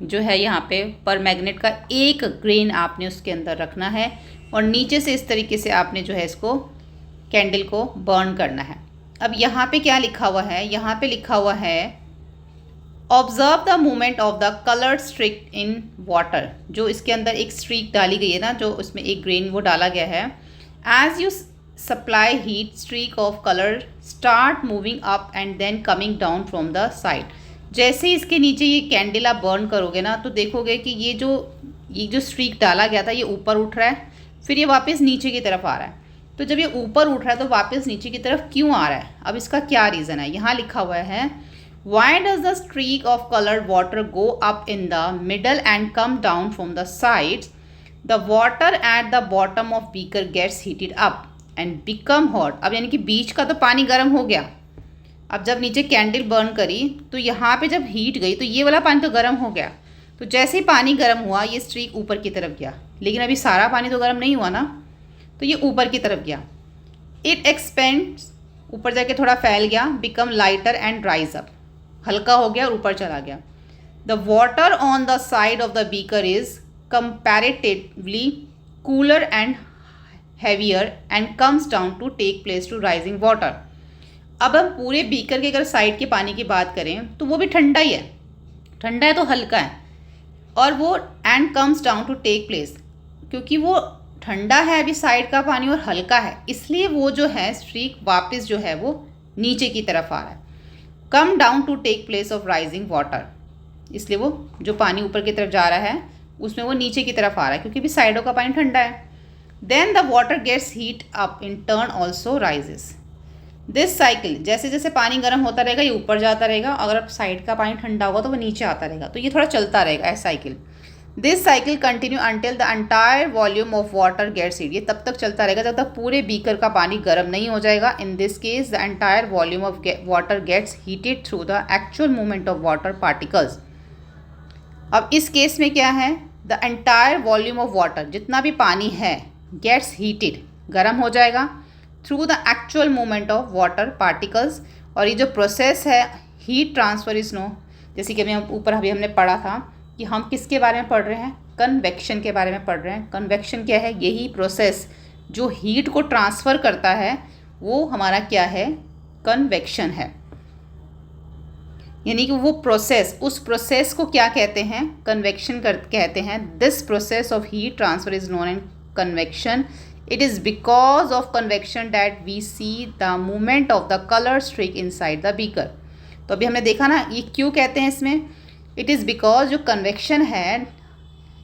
जो है यहाँ पे पर मैग्नेट का एक ग्रेन आपने उसके अंदर रखना है और नीचे से इस तरीके से आपने जो है इसको कैंडल को बर्न करना है। अब यहाँ पे क्या लिखा हुआ है, यहाँ पे लिखा हुआ है observe the movement of the coloured streak in water. जो इसके अंदर एक स्ट्रीक डाली गई है ना, जो उसमें एक ग्रेन वो डाला गया है। As you supply heat streak of colour start moving up and then coming down from the side. जैसे ही इसके नीचे ये कैंडल आप बर्न करोगे ना तो देखोगे कि ये जो स्ट्रीक डाला गया था ये ऊपर उठ रहा है, फिर ये वापस नीचे की तरफ आ रहा है। तो जब ये ऊपर उठ रहा है तो वापस नीचे की तरफ क्यों आ रहा है, अब इसका क्या रीज़न है। यहाँ लिखा हुआ है Why does the streak of colored water go up in the middle and come down from the sides? The water at the bottom of beaker gets heated up and become hot. अब यानी कि बीच का तो पानी गर्म हो गया, अब जब नीचे कैंडल बर्न करी तो यहाँ पे जब हीट गई तो ये वाला पानी तो गर्म हो गया। तो जैसे ही पानी गर्म हुआ ये स्ट्रीक ऊपर की तरफ गया, लेकिन अभी सारा पानी तो गर्म नहीं हुआ ना, तो ये ऊपर की तरफ गया। इट एक्सपेंड्स, ऊपर जाके थोड़ा फैल गया, become lighter and rise up, हल्का हो गया और ऊपर चला गया। The water on the side of the beaker is comparatively cooler and heavier and comes down to take place to rising water. अब हम पूरे बीकर के अगर साइड के पानी की बात करें तो वो भी ठंडा ही है, ठंडा है तो हल्का है, और वो and comes down to take place, क्योंकि वो ठंडा है अभी साइड का पानी और हल्का है, इसलिए वो जो है स्ट्रीक वापस जो है वो नीचे की तरफ आ रहा है। Come down to take place of rising water, इसलिए वो जो पानी ऊपर की तरफ जा रहा है उसमें वो नीचे की तरफ आ रहा है, क्योंकि भी साइडों का पानी ठंडा है। Then the water gets heat up in turn also rises. This cycle, जैसे जैसे पानी गर्म होता रहेगा ये ऊपर जाता रहेगा, अगर साइड का पानी ठंडा होगा तो वो नीचे आता रहेगा, तो ये थोड़ा चलता रहेगा ऐसा cycle. This cycle continue until the entire volume of water gets heat. ये तब तक चलता रहेगा जब तक पूरे बीकर का पानी गर्म नहीं हो जाएगा। In this case the entire volume of water gets heated through the actual movement of water particles. अब इस केस में क्या है, the entire volume of water, जितना भी पानी है, गेट्स हीटेड, गर्म हो जाएगा through the actual movement of water particles. और ये जो प्रोसेस है हीट ट्रांसफर इज नो, जैसे कि अभी हमने पढ़ा था कि हम किसके बारे में पढ़ रहे हैं, कन्वेक्शन के बारे में पढ़ रहे हैं। कन्वेक्शन क्या है, यही प्रोसेस जो हीट को ट्रांसफ़र करता है वो हमारा क्या है, कन्वेक्शन है। यानी कि वो प्रोसेस, उस प्रोसेस को क्या कहते हैं, कन्वेक्शन कहते हैं। This process of heat transfer is known as convection. It is because of convection that we see the movement of the colour streak inside the beaker. तो अभी हमने देखा ना ये क्यों कहते हैं इसमें, इट इज़ बिकॉज जो कन्वेक्शन है,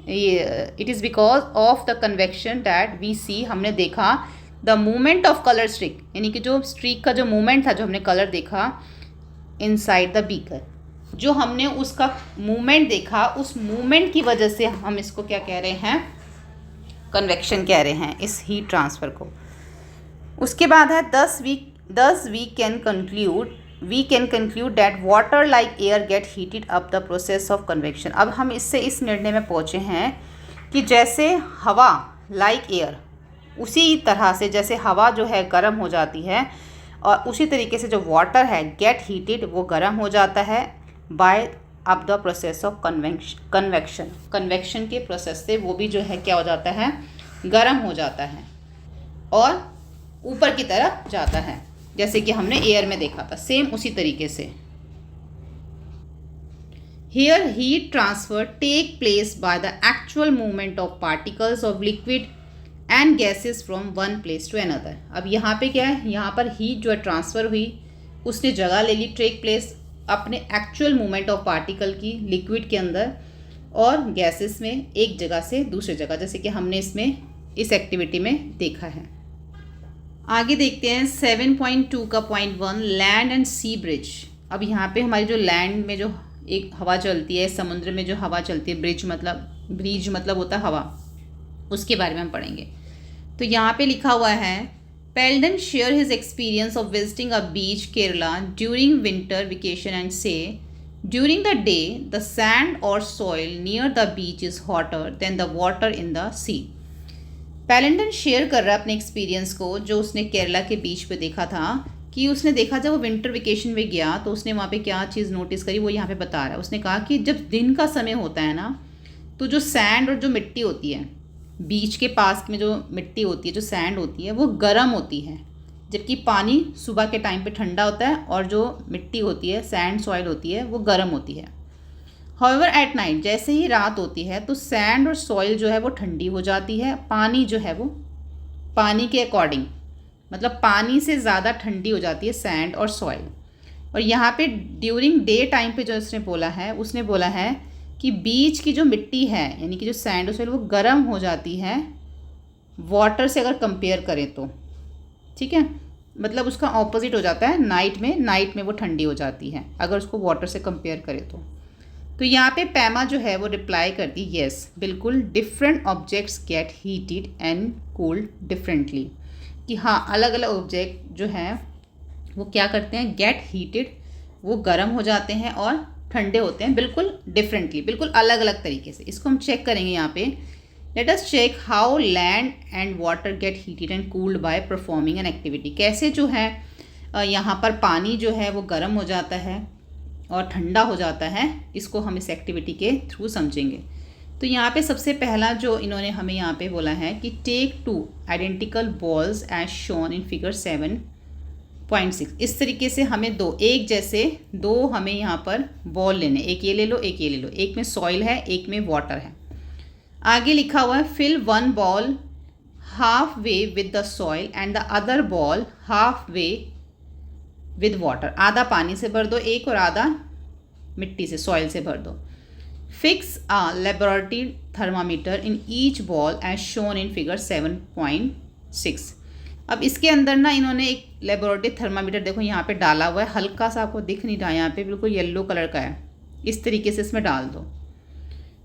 ये it is because of the convection that we see, हमने देखा the movement of colour streak, यानी कि जो स्ट्रीक का जो मूवमेंट था, जो हमने कलर देखा इनसाइड द बीकर, जो हमने उसका मूवमेंट देखा, उस मूवमेंट की वजह से हम इसको क्या कह रहे हैं, कन्वेक्शन कह रहे हैं इस हीट ट्रांसफ़र को। उसके बाद है thus we can conclude that water like air get heated up the process of convection. अब हम इससे इस निर्णय में पहुँचे हैं कि जैसे हवा लाइक एयर, उसी तरह से जैसे हवा जो है गर्म हो जाती है, और उसी तरीके से जो वाटर है गेट हीटेड, वो गर्म हो जाता है बाय अब the process of convection. Convection के प्रोसेस से वो भी जो है क्या हो जाता है, गर्म हो जाता है और ऊपर की तरफ जाता है, जैसे कि हमने एयर में देखा था, सेम उसी तरीके से। Here heat transfer take place by the actual movement of particles of liquid and gases from one place to another. अब यहाँ पे क्या है, यहाँ पर हीट जो है ट्रांसफ़र हुई, उसने जगह ले ली, टेक प्लेस अपने एक्चुअल मूवमेंट ऑफ पार्टिकल की लिक्विड के अंदर और गैसेस में, एक जगह से दूसरी जगह, जैसे कि हमने इसमें इस एक्टिविटी में देखा है। आगे देखते हैं 7.2 का point 1, land and sea breeze. अब यहाँ पे हमारी जो लैंड में जो एक हवा चलती है, समुद्र में जो हवा चलती है, ब्रिज मतलब होता है हवा, उसके बारे में हम पढ़ेंगे। तो यहाँ पे लिखा हुआ है, Peldon share his experience of visiting a beach Kerala during winter vacation and say, during the day the sand or soil near the beach is hotter than the water in the sea. Peldon share कर रहा है अपने experience को, जो उसने केरला के बीच पे देखा था, कि उसने देखा जब वो विंटर वेकेशन में गया तो उसने वहाँ पे क्या चीज़ नोटिस करी, वो यहाँ पे बता रहा है। उसने कहा कि जब दिन का समय होता है ना, तो जो सैंड और जो मिट्टी होती है, बीच के पास में जो मिट्टी होती है, जो सैंड होती है, वो गर्म होती है, जबकि पानी सुबह के टाइम पे ठंडा होता है और जो मिट्टी होती है, सैंड सॉइल होती है, वो गर्म होती है। हाउएवर एट नाइट, जैसे ही रात होती है तो सैंड और सॉइल जो है वो ठंडी हो जाती है, पानी जो है वो पानी के अकॉर्डिंग, मतलब पानी से ज़्यादा ठंडी हो जाती है सैंड और सॉइल। और यहाँ पे ड्यूरिंग डे टाइम पे जो उसने बोला है कि बीच की जो मिट्टी है, यानी कि जो सैंड और सॉइल, वो गर्म हो जाती है वाटर से अगर कंपेयर करें तो, ठीक है, मतलब उसका ऑपोजिट हो जाता है। नाइट में वो ठंडी हो जाती है अगर उसको वाटर से कंपेयर करें तो। तो यहाँ पे पैमा जो है वो रिप्लाई करती यस, बिल्कुल, different objects gate heated and cooled differently, कि हाँ अलग अलग ऑब्जेक्ट जो हैं वो क्या करते हैं, गेट हीटेड, वो गर्म हो जाते हैं और ठंडे होते हैं, बिल्कुल डिफरेंटली, बिल्कुल अलग अलग तरीके से। इसको हम चेक करेंगे यहाँ पे। Let us check how land and water get heated and cooled by performing an activity. कैसे जो है यहाँ पर पानी जो है वो गर्म हो जाता है और ठंडा हो जाता है, इसको हम इस एक्टिविटी के थ्रू समझेंगे। तो यहाँ पे सबसे पहला जो इन्होंने हमें यहाँ पे बोला है कि take 2 identical balls as shown in figure 7.6। इस तरीके से हमें एक जैसे दो हमें यहाँ पर बॉल लेने, एक ये ले लो, एक ये ले लो, एक में सॉइल है, एक में वाटर है। आगे लिखा हुआ है fill 1 ball half way with the soil and the other ball half way with water. आधा पानी से भर दो एक और आधा मिट्टी से, सॉइल से भर दो। Fix a laboratory thermometer in each ball as shown in figure 7.6। अब इसके अंदर ना इन्होंने एक लेबोरेटरी थर्मामीटर देखो यहाँ पे डाला हुआ है, हल्का सा आपको दिख नहीं रहा, यहाँ पे बिल्कुल येलो कलर का है, इस तरीके से इसमें डाल दो।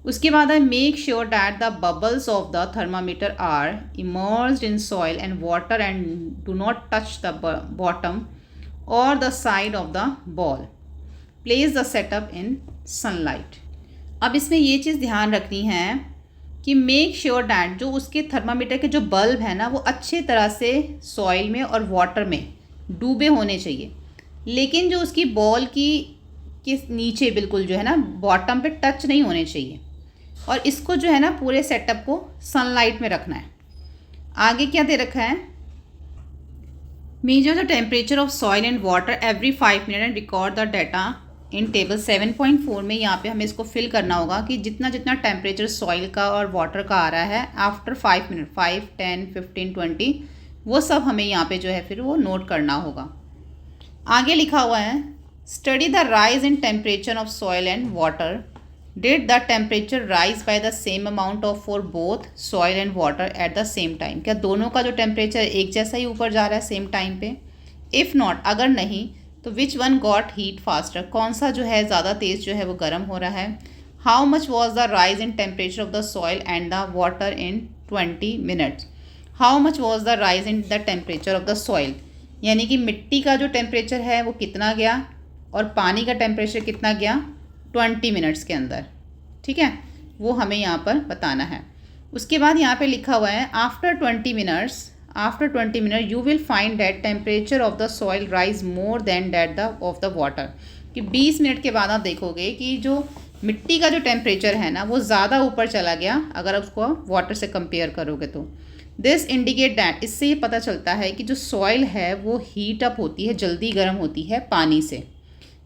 उसके बाद है make sure that the bubbles of the thermometer are immersed in soil and water and do not touch the bottom और the side of the ball. Place the setup in sunlight. अब इसमें ये चीज़ ध्यान रखनी है कि मेक श्योर दैट जो उसके थर्मामीटर के जो बल्ब है ना वो अच्छे तरह से सॉइल में और वाटर में डूबे होने चाहिए, लेकिन जो उसकी बॉल के नीचे बिल्कुल जो है ना बॉटम पे टच नहीं होने चाहिए। और इसको जो है ना पूरे सेटअप को सनलाइट में रखना है। आगे क्या दे रखा है, measure the temperature of soil and water every 5 minute and record the data in table 7.4 में। यहाँ पे हमें इसको फिल करना होगा कि जितना जितना टेम्परेचर सॉइल का और वाटर का आ रहा है आफ्टर 5 मिनट, 5, 10, 15, 20, वो सब हमें यहाँ पे जो है फिर वो नोट करना होगा। आगे लिखा हुआ है study the rise in temperature of soil and water. Did the temperature rise by the same amount of for both soil and water at the same time. क्या दोनों का जो टेम्परेचर एक जैसा ही ऊपर जा रहा है सेम टाइम पे? इफ़ नॉट, अगर नहीं तो which one got heat faster, कौन सा जो है ज़्यादा तेज़ जो है वो गर्म हो रहा है? How much was the rise in temperature of the soil and the water in 20 minutes. How much was the rise in the temperature of the soil, यानी कि मिट्टी का जो टेम्परेचर है वो कितना गया और पानी का टेम्परेचर कितना गया 20 मिनट्स के अंदर। ठीक है, वो हमें यहाँ पर बताना है। उसके बाद यहाँ पे लिखा हुआ है after 20 minute you will find that temperature of the soil rise more than that of the water. कि 20 मिनट के बाद आप देखोगे कि जो मिट्टी का जो टेम्परेचर है ना वो ज़्यादा ऊपर चला गया अगर आप उसको वाटर से कंपेयर करोगे तो। दिस इंडिकेट दैट, इससे ये पता चलता है कि जो सॉइल है वो हीट अप होती है, जल्दी गर्म होती है पानी से।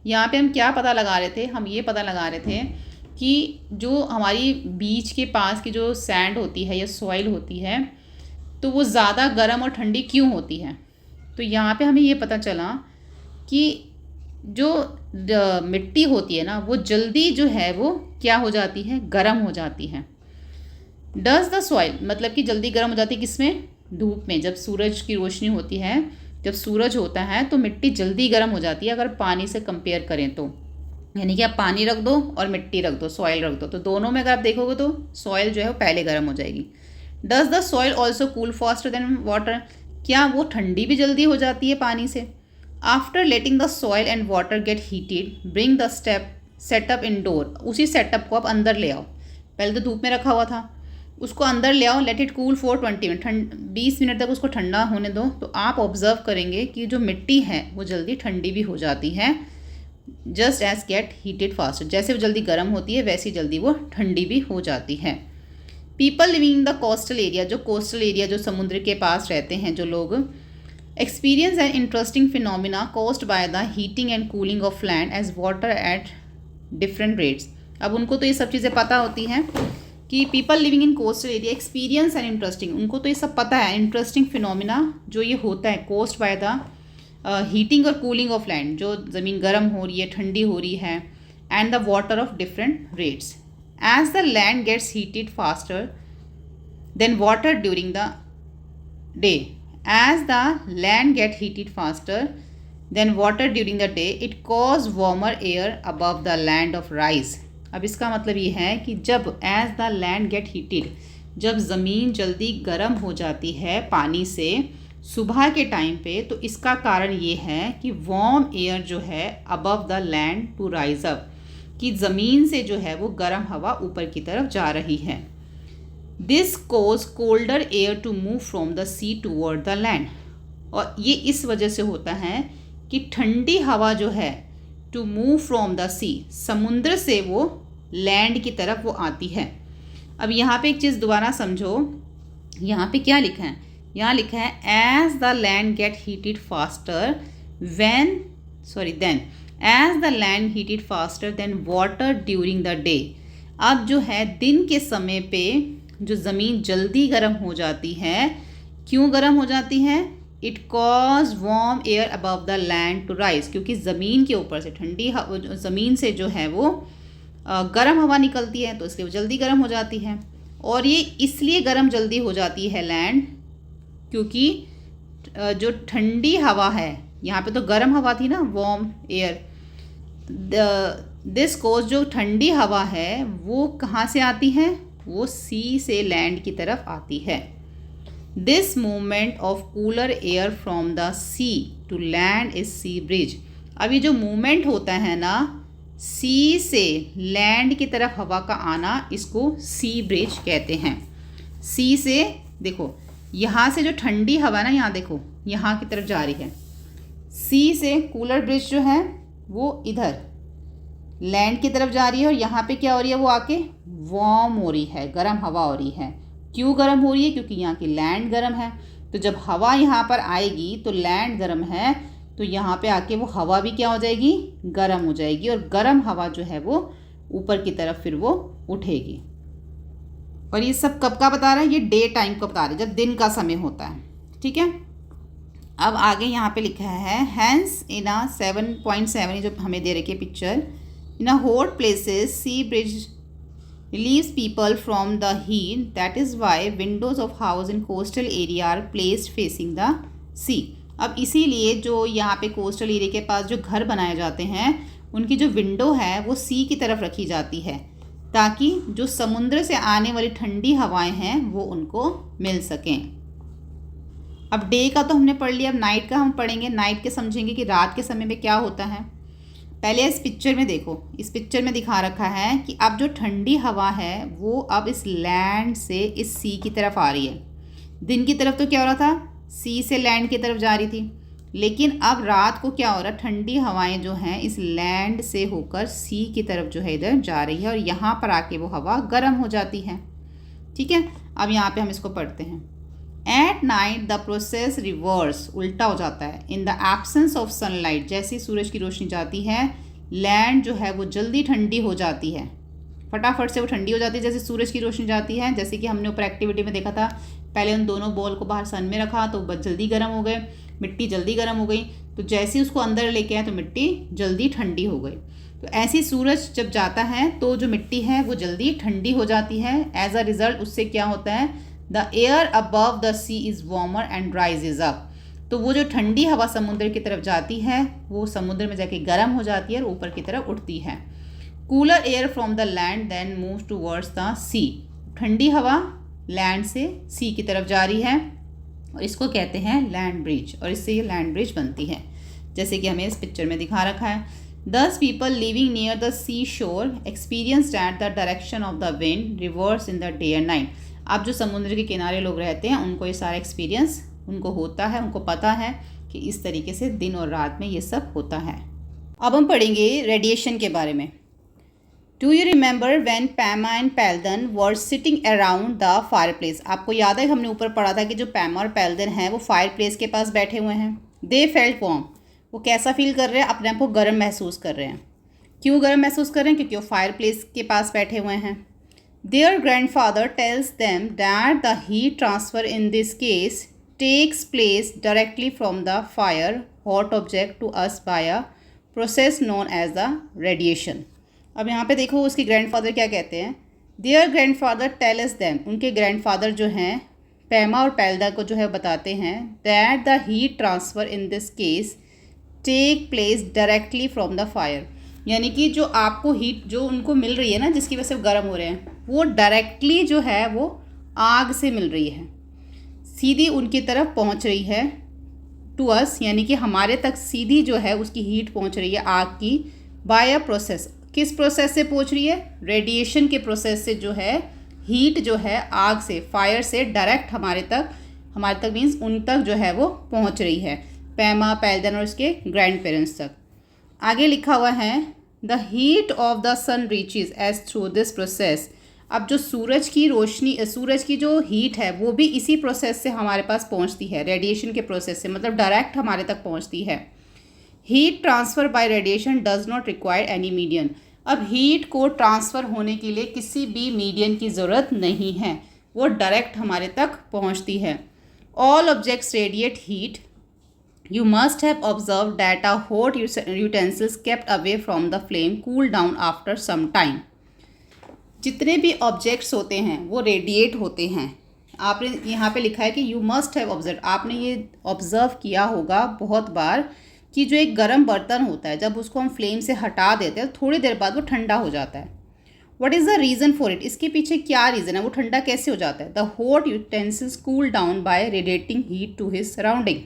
यहाँ पे हम क्या पता लगा रहे थे, हम ये पता लगा रहे थे कि जो हमारी बीच के पास की जो सैंड होती है या सॉइल होती है तो वो ज़्यादा गर्म और ठंडी क्यों होती है। तो यहाँ पे हमें ये पता चला कि जो मिट्टी होती है ना वो जल्दी जो है वो क्या हो जाती है, गर्म हो जाती है। डज द सॉइल, मतलब कि जल्दी गर्म हो जाती है किसमें? धूप में। जब सूरज की रोशनी होती है, जब सूरज होता है तो मिट्टी जल्दी गर्म हो जाती है अगर पानी से कंपेयर करें तो। यानी कि आप पानी रख दो और मिट्टी रख दो, सॉइल रख दो, तो दोनों में अगर आप देखोगे तो सॉइल जो है वो पहले गर्म हो जाएगी। Does the soil also cool faster than water, क्या वो ठंडी भी जल्दी हो जाती है पानी से? After letting the soil and water get heated bring the setup indoor, उसी सेटअप को आप अंदर ले आओ। पहले तो धूप में रखा हुआ था, उसको अंदर ले आओ। Let it cool for 20 minute, 20 minute तक उसको ठंडा होने दो। तो आप ऑब्जर्व करेंगे कि जो मिट्टी है वो जल्दी ठंडी भी हो जाती है। Just as get heated faster, जैसे वो जल्दी गर्म होती है वैसे जल्दी वो ठंडी भी हो जाती है। People living in the coastal area, जो कोस्टल एरिया जो समुद्र के पास रहते हैं जो लोग, experience an interesting phenomena caused by the heating and cooling of land as water at different rates. अब उनको तो ये सब चीज़ें पता होती हैं कि people living in coastal area experience and interesting, उनको तो ये सब पता है। इंटरेस्टिंग फिनोमिना जो ये होता है कोस्ट बाय द हीटिंग और कूलिंग ऑफ लैंड, जो ज़मीन गर्म हो रही है, ठंडी हो रही है, and the water of different rates. As the land gets heated faster than water during the day, as the land get heated faster than water during the day, it cause warmer air above the land of rise. अब इसका मतलब ये है कि जब as the land get heated, जब ज़मीन जल्दी गर्म हो जाती है पानी से सुबह के टाइम पे, तो इसका कारण ये है कि वार्म एयर जो है above the land to rise up, कि ज़मीन से जो है वो गर्म हवा ऊपर की तरफ जा रही है। This cause colder air to move from the sea toward the land, और ये इस वजह से होता है कि ठंडी हवा जो है टू मूव फ्रॉम द सी, समुद्र से वो लैंड की तरफ वो आती है। अब यहाँ पे एक चीज़ दोबारा समझो, यहाँ पे क्या लिखा है, यहाँ लिखा है as the land get heated faster than as the land heated faster than water during the day. अब जो है दिन के समय पे जो ज़मीन जल्दी गर्म हो जाती है, क्यों गर्म हो जाती है? It cause warm air above the land to rise, क्योंकि ज़मीन के ऊपर से ठंडी ज़मीन से जो है वो गर्म हवा निकलती है, तो इसलिए वो जल्दी गर्म हो जाती है। और ये इसलिए गर्म जल्दी हो जाती है लैंड, क्योंकि जो ठंडी हवा है, यहाँ पे तो गर्म हवा थी ना, वार्म एयर, दिस कोज जो ठंडी हवा है वो कहाँ से आती है? वो सी से लैंड की तरफ आती है। This movement of cooler air from the sea to land is sea breeze. अब ये जो मूवमेंट होता है ना, सी से लैंड की तरफ हवा का आना, इसको सी ब्रिज कहते हैं। सी से देखो, यहाँ से जो ठंडी हवा है ना, यहाँ देखो यहाँ की तरफ जा रही है, सी से कूलर ब्रिज जो है वो इधर लैंड की तरफ जा रही है, और यहाँ पे क्या हो रही है, वो आके वार्म हो रही है, गर्म हवा हो रही है। क्यों गर्म हो रही है? क्योंकि यहाँ की लैंड गर्म है। तो जब हवा यहाँ पर आएगी तो लैंड गर्म है, तो यहाँ पे आके वो हवा भी क्या हो जाएगी? गर्म हो जाएगी, और गर्म हवा जो है वो ऊपर की तरफ फिर वो उठेगी। और ये सब कब का बता रहा है? ये डे टाइम को बता रहा है, जब दिन का समय होता है। ठीक है, अब आगे यहाँ पे लिखा है हैंस इन अ 7.7, जो हमें दे रखी है picture, in a hot places sea breeze relieves people from the heat. That is why windows of house in coastal area are placed facing the sea. अब इसीलिए जो यहाँ पे कोस्टल एरिया के पास जो घर बनाए जाते हैं, उनकी जो विंडो है वो सी की तरफ रखी जाती है, ताकि जो समुद्र से आने वाली ठंडी हवाएं हैं वो उनको मिल सकें। अब डे का तो हमने पढ़ लिया, अब नाइट का हम पढ़ेंगे। नाइट के समझेंगे कि रात के समय में क्या होता है। पहले इस पिक्चर में देखो, इस पिक्चर में दिखा रखा है कि अब जो ठंडी हवा है वो अब इस लैंड से इस सी की तरफ आ रही है। दिन की तरफ तो क्या हो रहा था? सी से लैंड की तरफ जा रही थी, लेकिन अब रात को क्या हो रहा है? ठंडी हवाएं जो हैं इस लैंड से होकर सी की तरफ जो है इधर जा रही है, और यहाँ पर आके वो हवा गर्म हो जाती है। ठीक है, अब यहाँ पे हम इसको पढ़ते हैं। At night the process reverse, उल्टा हो जाता है। In the absence of sunlight, जैसे सूरज की रोशनी जाती है, लैंड जो है वो जल्दी ठंडी हो जाती है, फटाफट से वो ठंडी हो जाती है जैसे सूरज की रोशनी जाती है। जैसे कि हमने ऊपर एक्टिविटी में देखा था, पहले उन दोनों बॉल को बाहर सन में रखा तो जल्दी गर्म हो गए, मिट्टी जल्दी गर्म हो गई, तो जैसे ही उसको अंदर लेके आए तो मिट्टी जल्दी ठंडी हो गई। तो ऐसे सूरज जब जाता है तो जो मिट्टी है वो जल्दी ठंडी हो जाती है। एज अ रिज़ल्ट उससे क्या होता है? The air above the sea is warmer and rises up. तो वो जो ठंडी हवा समुद्र की तरफ जाती है वो समुद्र में जाके गर्म हो जाती है और ऊपर की तरफ उठती है। Cooler air from the land then moves towards the sea. ठंडी हवा लैंड से सी की तरफ जा रही है और इसको कहते हैं लैंड ब्रिज, और इससे ये लैंड ब्रिज बनती है, जैसे कि हमें इस पिक्चर में दिखा रखा है। Thus people living near the seashore experienced that the direction of the wind reverse in the day and night. अब जो समुद्र के किनारे लोग रहते हैं उनको ये सारा एक्सपीरियंस उनको होता है, उनको पता है कि इस तरीके से दिन और रात में ये सब होता है। अब हम पढ़ेंगे रेडिएशन के बारे में। Do you remember when Pema and Paladin were sitting around the fireplace? आपको याद है हमने ऊपर पढ़ा था कि जो पैमा और पैलडन हैं वो फायरप्लेस के पास बैठे हुए हैं। They felt warm. वो कैसा फील कर रहे हैं? अपने आप को गर्म महसूस कर रहे हैं। क्यों गर्म महसूस कर रहे हैं? क्योंकि वो फायर प्लेस के पास बैठे हुए हैं। Their grandfather tells them that the heat transfer in this case takes place directly from the fire hot object to us by a process known as the radiation. अब यहाँ पे देखो उसके ग्रैंडफादर क्या कहते हैं। Their grandfather tells them, उनके grandfather जो हैं पैमा और पैल्डा को जो है बताते हैं that the heat transfer in this case take place directly from the fire, यानी कि जो आपको हीट जो उनको मिल रही है ना, जिसकी वजह से वो गर्म हो रहे हैं, वो डायरेक्टली जो है वो आग से मिल रही है, सीधी उनकी तरफ पहुंच रही है, टू अस, यानी कि हमारे तक सीधी जो है उसकी हीट पहुंच रही है आग की, बाय अ प्रोसेस। किस प्रोसेस से पहुंच रही है? रेडिएशन के प्रोसेस से जो है हीट जो है आग से, फायर से डायरेक्ट हमारे तक मीन्स उन तक जो है वो पहुंच रही है, पैमा, पैलडन और उसके ग्रैंड पेरेंट्स तक। आगे लिखा हुआ है the heat of the sun reaches us through this process. अब जो सूरज की रोशनी, सूरज की जो हीट है वो भी इसी प्रोसेस से हमारे पास पहुंचती है, रेडिएशन के प्रोसेस से, मतलब डायरेक्ट हमारे तक पहुंचती है। Heat transfer bye radiation does not require any medium. अब हीट को ट्रांसफ़र होने के लिए किसी भी मीडियम की ज़रूरत नहीं है, वो डायरेक्ट हमारे तक पहुंचती है। All objects radiate heat. You must have observed that a hot utensils kept away from the flame cool down after some time. जितने भी ऑब्जेक्ट्स होते हैं वो रेडिएट होते हैं। आपने यहाँ पे लिखा है कि यू मस्ट हैव ऑब्जर्व, आपने ये ऑब्ज़र्व किया होगा बहुत बार कि जो एक गर्म बर्तन होता है जब उसको हम फ्लेम से हटा देते हैं थोड़ी देर बाद वो ठंडा हो जाता है। What is the reason for it? इसके पीछे क्या रीज़न है, वो ठंडा कैसे हो जाता है? The hot utensils cool down by radiating heat to his surrounding.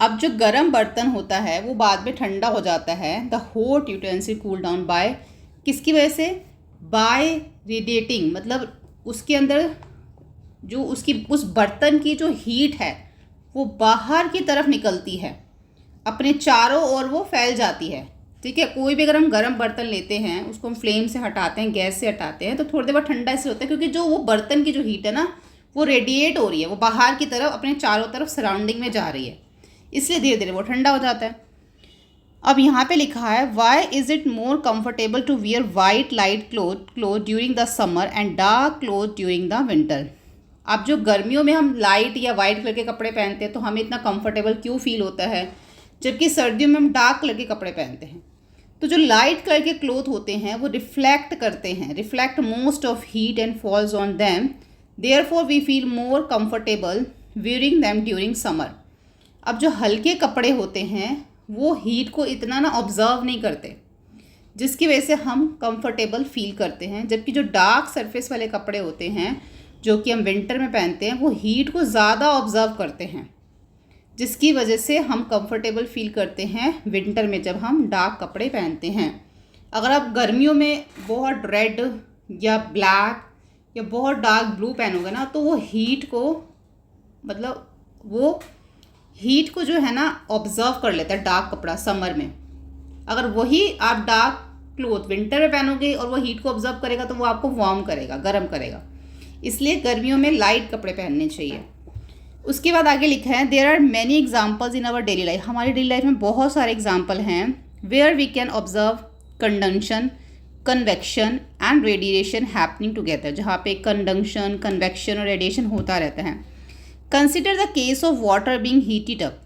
अब जो गर्म बर्तन होता है वो बाद में ठंडा हो जाता है। The hot utensil cool down bye, किसकी वजह से? बाय रेडिएटिंग, मतलब उसके अंदर जो उसकी उस बर्तन की जो हीट है वो बाहर की तरफ निकलती है, अपने चारों ओर वो फैल जाती है। ठीक है, कोई भी अगर हम गर्म बर्तन लेते हैं उसको हम फ्लेम से हटाते हैं, गैस से हटाते हैं, तो थोड़ी देर बाद ठंडा इसलिए होता है क्योंकि जो वो बर्तन की जो हीट है ना वो रेडिएट हो रही है, वो बाहर की तरफ अपने चारों तरफ सराउंडिंग में जा रही है, इसलिए धीरे धीरे वो ठंडा हो जाता है। अब यहाँ पे लिखा है why is it more comfortable to wear white light cloth during the summer and dark cloth during the winter. अब जो गर्मियों में हम लाइट या वाइट कलर के कपड़े पहनते हैं तो हमें इतना कंफर्टेबल क्यों फील होता है, जबकि सर्दियों में हम डार्क कलर के कपड़े पहनते हैं। तो जो लाइट कलर के क्लोथ होते हैं वो रिफ्लेक्ट करते हैं, reflect most of heat and falls on them, therefore we feel more comfortable wearing them during summer. अब जो हल्के कपड़े होते हैं वो हीट को इतना ना ऑब्ज़र्व नहीं करते, जिसकी वजह से हम कंफर्टेबल फील करते हैं, जबकि जो डार्क सरफेस वाले कपड़े होते हैं जो कि हम विंटर में पहनते हैं वो हीट को ज़्यादा ऑब्ज़र्व करते हैं, जिसकी वजह से हम कंफर्टेबल फील करते हैं विंटर में जब हम डार्क कपड़े पहनते हैं। अगर आप गर्मियों में बहुत रेड या ब्लैक या बहुत डार्क ब्लू पहनोगे ना तो वो हीट को, मतलब वो हीट को जो है ना ऑब्ज़र्व कर लेता है डार्क कपड़ा समर में। अगर वही आप डार्क क्लोथ विंटर में पहनोगे और वो हीट को ऑब्ज़र्व करेगा तो वो आपको वार्म करेगा, गर्म करेगा, इसलिए गर्मियों में लाइट कपड़े पहनने चाहिए। उसके बाद आगे लिखा है there are many examples in our daily life. हमारी डेली लाइफ में बहुत सारे एग्जाम्पल हैं where we can observe conduction, convection and radiation happening together, जहाँ पे कंडक्शन, कन्वेक्शन और रेडिएशन होता रहता है। Consider the case of water being heated up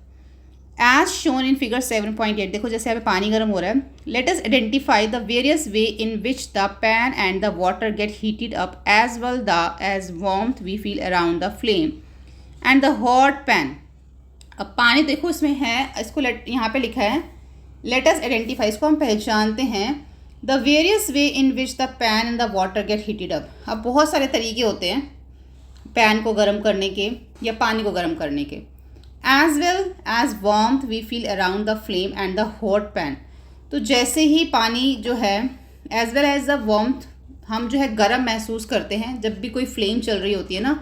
as shown in figure 7.8। देखो जैसे यहाँ पे पानी गर्म हो रहा है। Let us identify the various way in which the pan and the water get heated up as well the as warmth we feel around the flame and the hot pan. अब पानी देखो इसमें है, इसको यहाँ पे लिखा है लेट अस आइडेंटिफाई, इसको हम पहचानते हैं the various way in which the pan and the water get heated up. अब बहुत सारे तरीके होते हैं पैन को गर्म करने के या पानी को गर्म करने के। As well as warmth we feel around the flame and the hot pan. तो जैसे ही पानी जो है as well as the warmth, हम जो है गर्म महसूस करते हैं जब भी कोई फ्लेम चल रही होती है ना,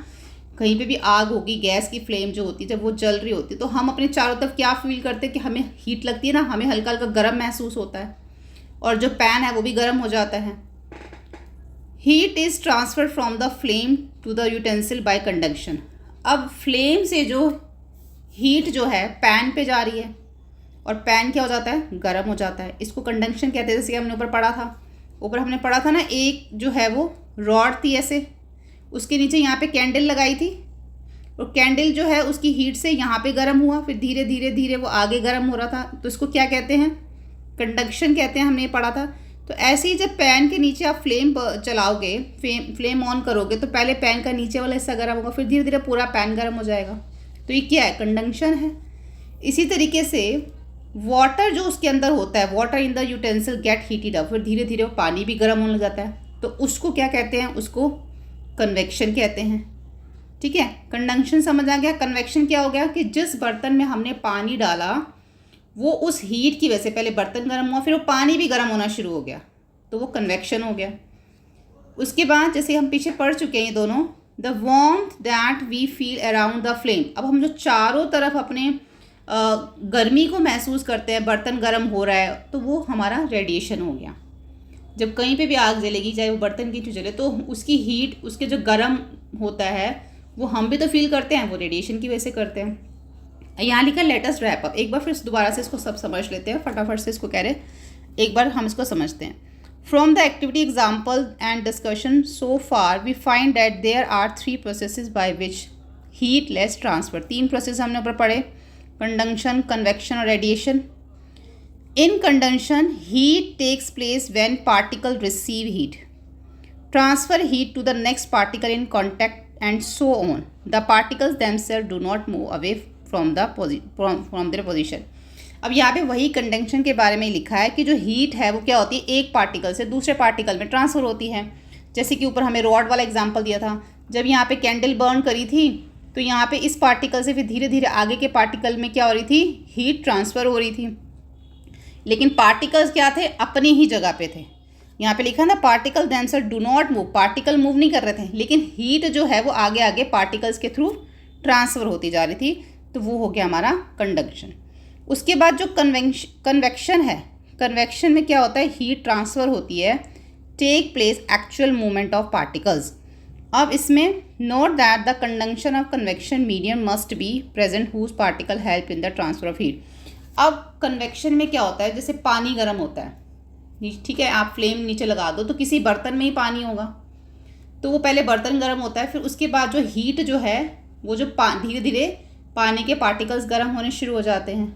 कहीं पे भी आग होगी, गैस की फ्लेम जो होती है जब वो जल रही होती है तो हम अपने चारों तरफ क्या फील करते हैं कि हमें हीट लगती है ना, हमें हल्का हल्का गर्म महसूस होता है और जो पैन है वो भी गर्म हो जाता है। Heat is transfer from the flame to the utensil by conduction. अब फ्लेम से जो हीट जो है पैन पे जा रही है और पैन क्या हो जाता है, गर्म हो जाता है। इसको कंडक्शन कहते हैं। जैसे हमने ऊपर पढ़ा था, ऊपर हमने पढ़ा था ना, एक जो है वो रॉड थी ऐसे, उसके नीचे यहाँ पे कैंडल लगाई थी और कैंडल जो है उसकी हीट से यहाँ पे गर्म हुआ, फिर धीरे धीरे धीरे वो आगे गर्म हो रहा था, तो इसको क्या कहते हैं, कंडक्शन कहते हैं, हमने ये पढ़ा था। तो ऐसे ही जब पैन के नीचे आप फ्लेम चलाओगे, फ्लेम ऑन करोगे तो पहले पैन का नीचे वाला हिस्सा गर्म होगा, फिर धीरे धीरे पूरा पैन गर्म हो जाएगा। तो ये क्या है, कंडक्शन है। इसी तरीके से वाटर जो उसके अंदर होता है, water in the utensil gate heated up, फिर धीरे धीरे वो पानी भी गर्म होने लग जाता है, तो उसको क्या कहते हैं, उसको कन्वेक्शन कहते हैं। ठीक है, कंडक्शन समझ आ गया। कन्वेक्शन क्या हो गया कि जिस बर्तन में हमने पानी डाला वो उस हीट की वजह से पहले बर्तन गर्म हुआ, फिर वो पानी भी गर्म होना शुरू हो गया, तो वो कन्वेक्शन हो गया। उसके बाद जैसे हम पीछे पढ़ चुके हैं ये दोनों, the warmth that we feel around the flame, अब हम जो चारों तरफ अपने गर्मी को महसूस करते हैं, बर्तन गर्म हो रहा है, तो वो हमारा रेडिएशन हो गया। जब कहीं पे भी आग जलेगी, चाहे वो बर्तन की क्यों जले, तो उसकी हीट, उसके जो गर्म होता है वो हम भी तो फील करते हैं, वो रेडिएशन की वजह से करते हैं। यहाँ लिखा लेटेस्ट रैप अप, एक बार फिर दोबारा से इसको सब समझ लेते हैं, फटाफट से इसको कह रहे एक बार हम इसको समझते हैं। From the activity example and discussion so far we find that there are 3 processes by which heat less transfer. 3 process हमने ऊपर पढ़े, कंडक्शन, कन्वेक्शन और radiation. In condension, heat takes place when particles receive heat, transfer heat to the next particle in contact, and so on. The particles themselves do not move away from their position. अब यहाँ पे वही conduction के बारे में लिखा है कि जो हीट है वो क्या होती है, एक पार्टिकल से दूसरे पार्टिकल में ट्रांसफ़र होती है। जैसे कि ऊपर हमें रॉड वाला एग्जांपल दिया था, जब यहाँ पे कैंडल बर्न करी थी तो यहाँ पे इस पार्टिकल से फिर धीरे धीरे आगे के पार्टिकल में क्या हो रही थी, हीट ट्रांसफ़र हो रही थी। लेकिन पार्टिकल्स क्या थे, अपनी ही जगह पे थे। यहाँ पे लिखा ना particle themself do not move, particle move नहीं कर रहे थे, लेकिन हीट जो है वो आगे आगे पार्टिकल्स के थ्रू ट्रांसफ़र होती जा रही थी, तो वो हो गया हमारा कंडक्शन। उसके बाद जो कन्वेक्शन है, कन्वेक्शन में क्या होता है, हीट ट्रांसफ़र होती है, take place actual movement of particles. अब इसमें note that the conduction of convection medium must be present whose particle help in the transfer of heat. अब कन्वेक्शन में क्या होता है, जैसे पानी गर्म होता है, ठीक है, आप फ्लेम नीचे लगा दो तो किसी बर्तन में ही पानी होगा, तो वो पहले बर्तन गर्म होता है, फिर उसके बाद जो हीट जो है वो जो धीरे धीरे पानी के पार्टिकल्स गर्म होने शुरू हो जाते हैं,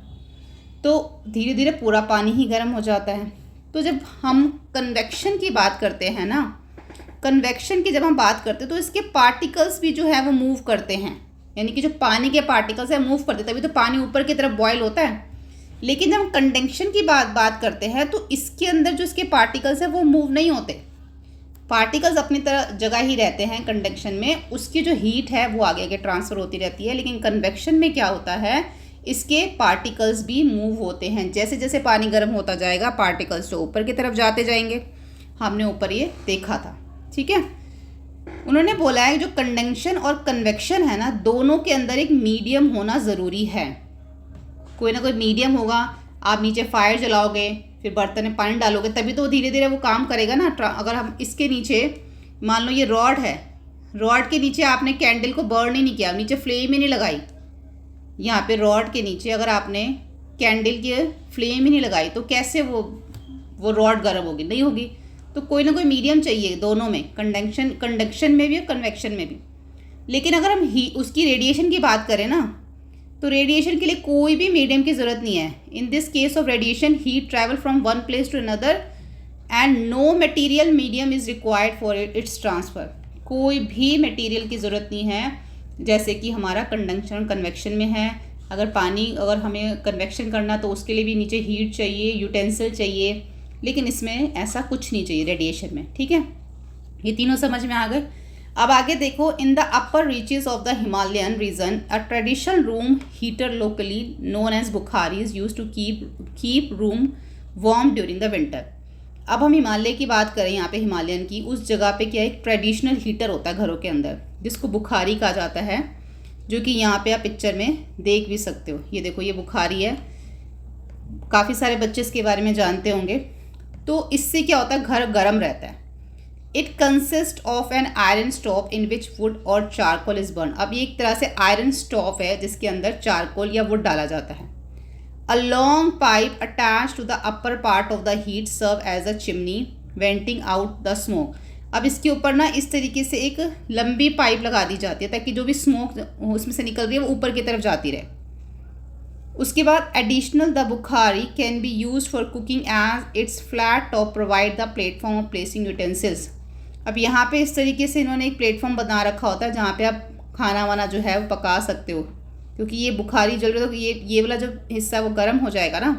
तो धीरे धीरे पूरा पानी ही गर्म हो जाता है। तो जब हम कन्वेक्शन की बात करते हैं ना, कन्वेक्शन की जब हम बात करते हैं तो इसके पार्टिकल्स भी जो है वो मूव करते हैं, यानी कि जो पानी के पार्टिकल्स है मूव करते, तभी तो पानी ऊपर की तरफ बॉयल होता है। लेकिन जब हम कंडेंशन की बात करते हैं तो इसके अंदर जो इसके पार्टिकल्स हैं वो मूव नहीं होते, पार्टिकल्स अपनी तरह जगह ही रहते हैं कंडक्शन में, उसकी जो हीट है वो आगे आगे ट्रांसफ़र होती रहती है। लेकिन कन्वेक्शन में क्या होता है, इसके पार्टिकल्स भी मूव होते हैं, जैसे जैसे पानी गर्म होता जाएगा पार्टिकल्स जो ऊपर की तरफ जाते जाएंगे, हमने ऊपर ये देखा था। ठीक है, उन्होंने बोला है जो कंडक्शन और कन्वेक्शन है ना, दोनों के अंदर एक मीडियम होना ज़रूरी है, कोई ना कोई मीडियम होगा। आप नीचे फायर जलाओगे, फिर बर्तन में पानी डालोगे, तभी तो धीरे धीरे वो काम करेगा ना। अगर हम इसके नीचे, मान लो ये रॉड है, रॉड के नीचे आपने कैंडल को बर्न ही नहीं किया, नीचे फ्लेम ही नहीं लगाई, यहाँ पे रॉड के नीचे अगर आपने कैंडल की फ्लेम ही नहीं लगाई तो कैसे वो रॉड गर्म होगी, नहीं होगी। तो कोई ना कोई मीडियम चाहिए दोनों में, कंडक्शन में भी और कन्वेक्शन में भी। लेकिन अगर हम उसकी रेडिएशन की बात करें ना, तो रेडिएशन के लिए कोई भी मीडियम की ज़रूरत नहीं है। In this case of radiation heat travel from one place to another and no material medium is required for its transfer. कोई भी मटेरियल की ज़रूरत नहीं है, जैसे कि हमारा कंडक्शन कन्वेक्शन में है। अगर हमें कन्वेक्शन करना तो उसके लिए भी नीचे हीट चाहिए, यूटेंसिल चाहिए, लेकिन इसमें ऐसा कुछ नहीं चाहिए रेडिएशन में। ठीक है, ये तीनों समझ में आ गए। अब आगे देखो, in the upper reaches of the Himalayan region a traditional room heater locally known as bukhari is use to keep room warm during the winter. अब हम हिमालय की बात करें, यहाँ पे हिमालयन की, उस जगह पे क्या एक ट्रेडिशनल हीटर होता है घरों के अंदर, जिसको बुखारी कहा जाता है, जो कि यहाँ पे आप पिक्चर में देख भी सकते हो। ये देखो, ये बुखारी है, काफ़ी सारे बच्चे इसके बारे में जानते होंगे। तो इससे क्या होता है, घर गर्म रहता है। It consist of an iron stove in which would और चारकोल इज बर्न। अब ये एक तरह से आयरन स्टोव है जिसके अंदर चारकोल या वुड डाला जाता है। A long pipe attach to the upper part of the heat serve as a chimney venting out the smoke. अब इसके ऊपर ना इस तरीके से एक लंबी पाइप लगा दी जाती है ताकि जो भी स्मोक उसमें से निकल रही है वो ऊपर की तरफ जाती रहे। उसके बाद additional the bukhari can be use for cooking as its flat top provide the platform of placing utensils. अब यहाँ पे इस तरीके से इन्होंने एक प्लेटफॉर्म बना रखा होता है जहाँ पे आप खाना वाना जो है वो पका सकते हो। क्योंकि ये बुखारी जल रही है, तो ये वाला जो हिस्सा है वो गर्म हो जाएगा ना,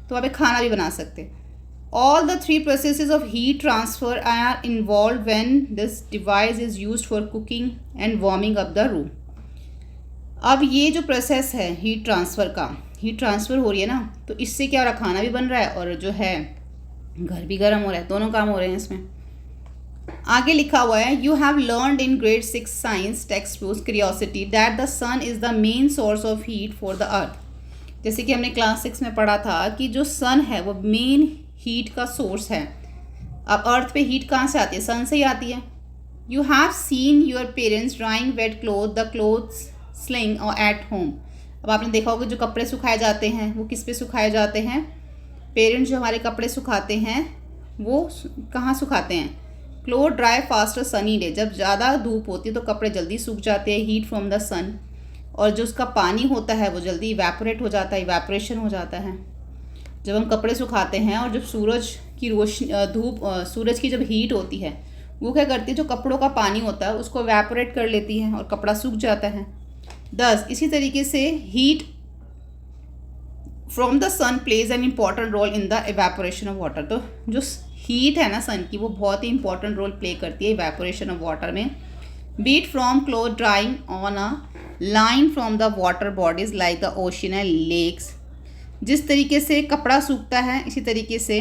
तो आप खाना भी बना सकते हैं। All the three processes of heat transfer are involved when this device is used for cooking and warming up the room. अब ये जो प्रोसेस है हीट ट्रांसफ़र का, हीट ट्रांसफ़र हो रही है ना, तो इससे क्या हो रहा है, खाना भी बन रहा है और जो है घर भी गर्म हो रहा है, दोनों काम हो रहे हैं इसमें। आगे लिखा हुआ है, you have learned in grade 6 science text book Curiosity that the sun is the main source of heat for the earth. जैसे कि हमने क्लास 6 में पढ़ा था कि जो सन है वो मेन हीट का सोर्स है। अब अर्थ पे हीट कहाँ से आती है, सन से ही आती है। You have seen your parents drawing wet cloth the clothes sling और एट होम। अब आपने देखा होगा जो कपड़े सुखाए जाते हैं वो किस पे सुखाए जाते हैं, पेरेंट्स जो हमारे कपड़े सुखाते हैं वो कहाँ सुखाते हैं, cloth dry faster sunny day. जब ज़्यादा धूप होती है तो कपड़े जल्दी सूख जाते हैं, हीट फ्रॉम द सन, और जो उसका पानी होता है वो जल्दी इवेपोरेट हो जाता है, इवेपोरेशन हो जाता है जब हम कपड़े सुखाते हैं। और जब सूरज की रोशनी सूरज की जब हीट होती है वो क्या करती है, जो कपड़ों का पानी होता है उसको इवेपोरेट कर लेती है और कपड़ा सूख जाता है। दस इसी तरीके से heat from the sun plays an important role in the evaporation of water. तो जो हीट है ना सन की वो बहुत ही इंपॉर्टेंट रोल प्ले करती है इवेपोरेशन ऑफ वाटर में। Beat from cloth drying on a line from the water bodies like the ocean and lakes. जिस तरीके से कपड़ा सूखता है इसी तरीके से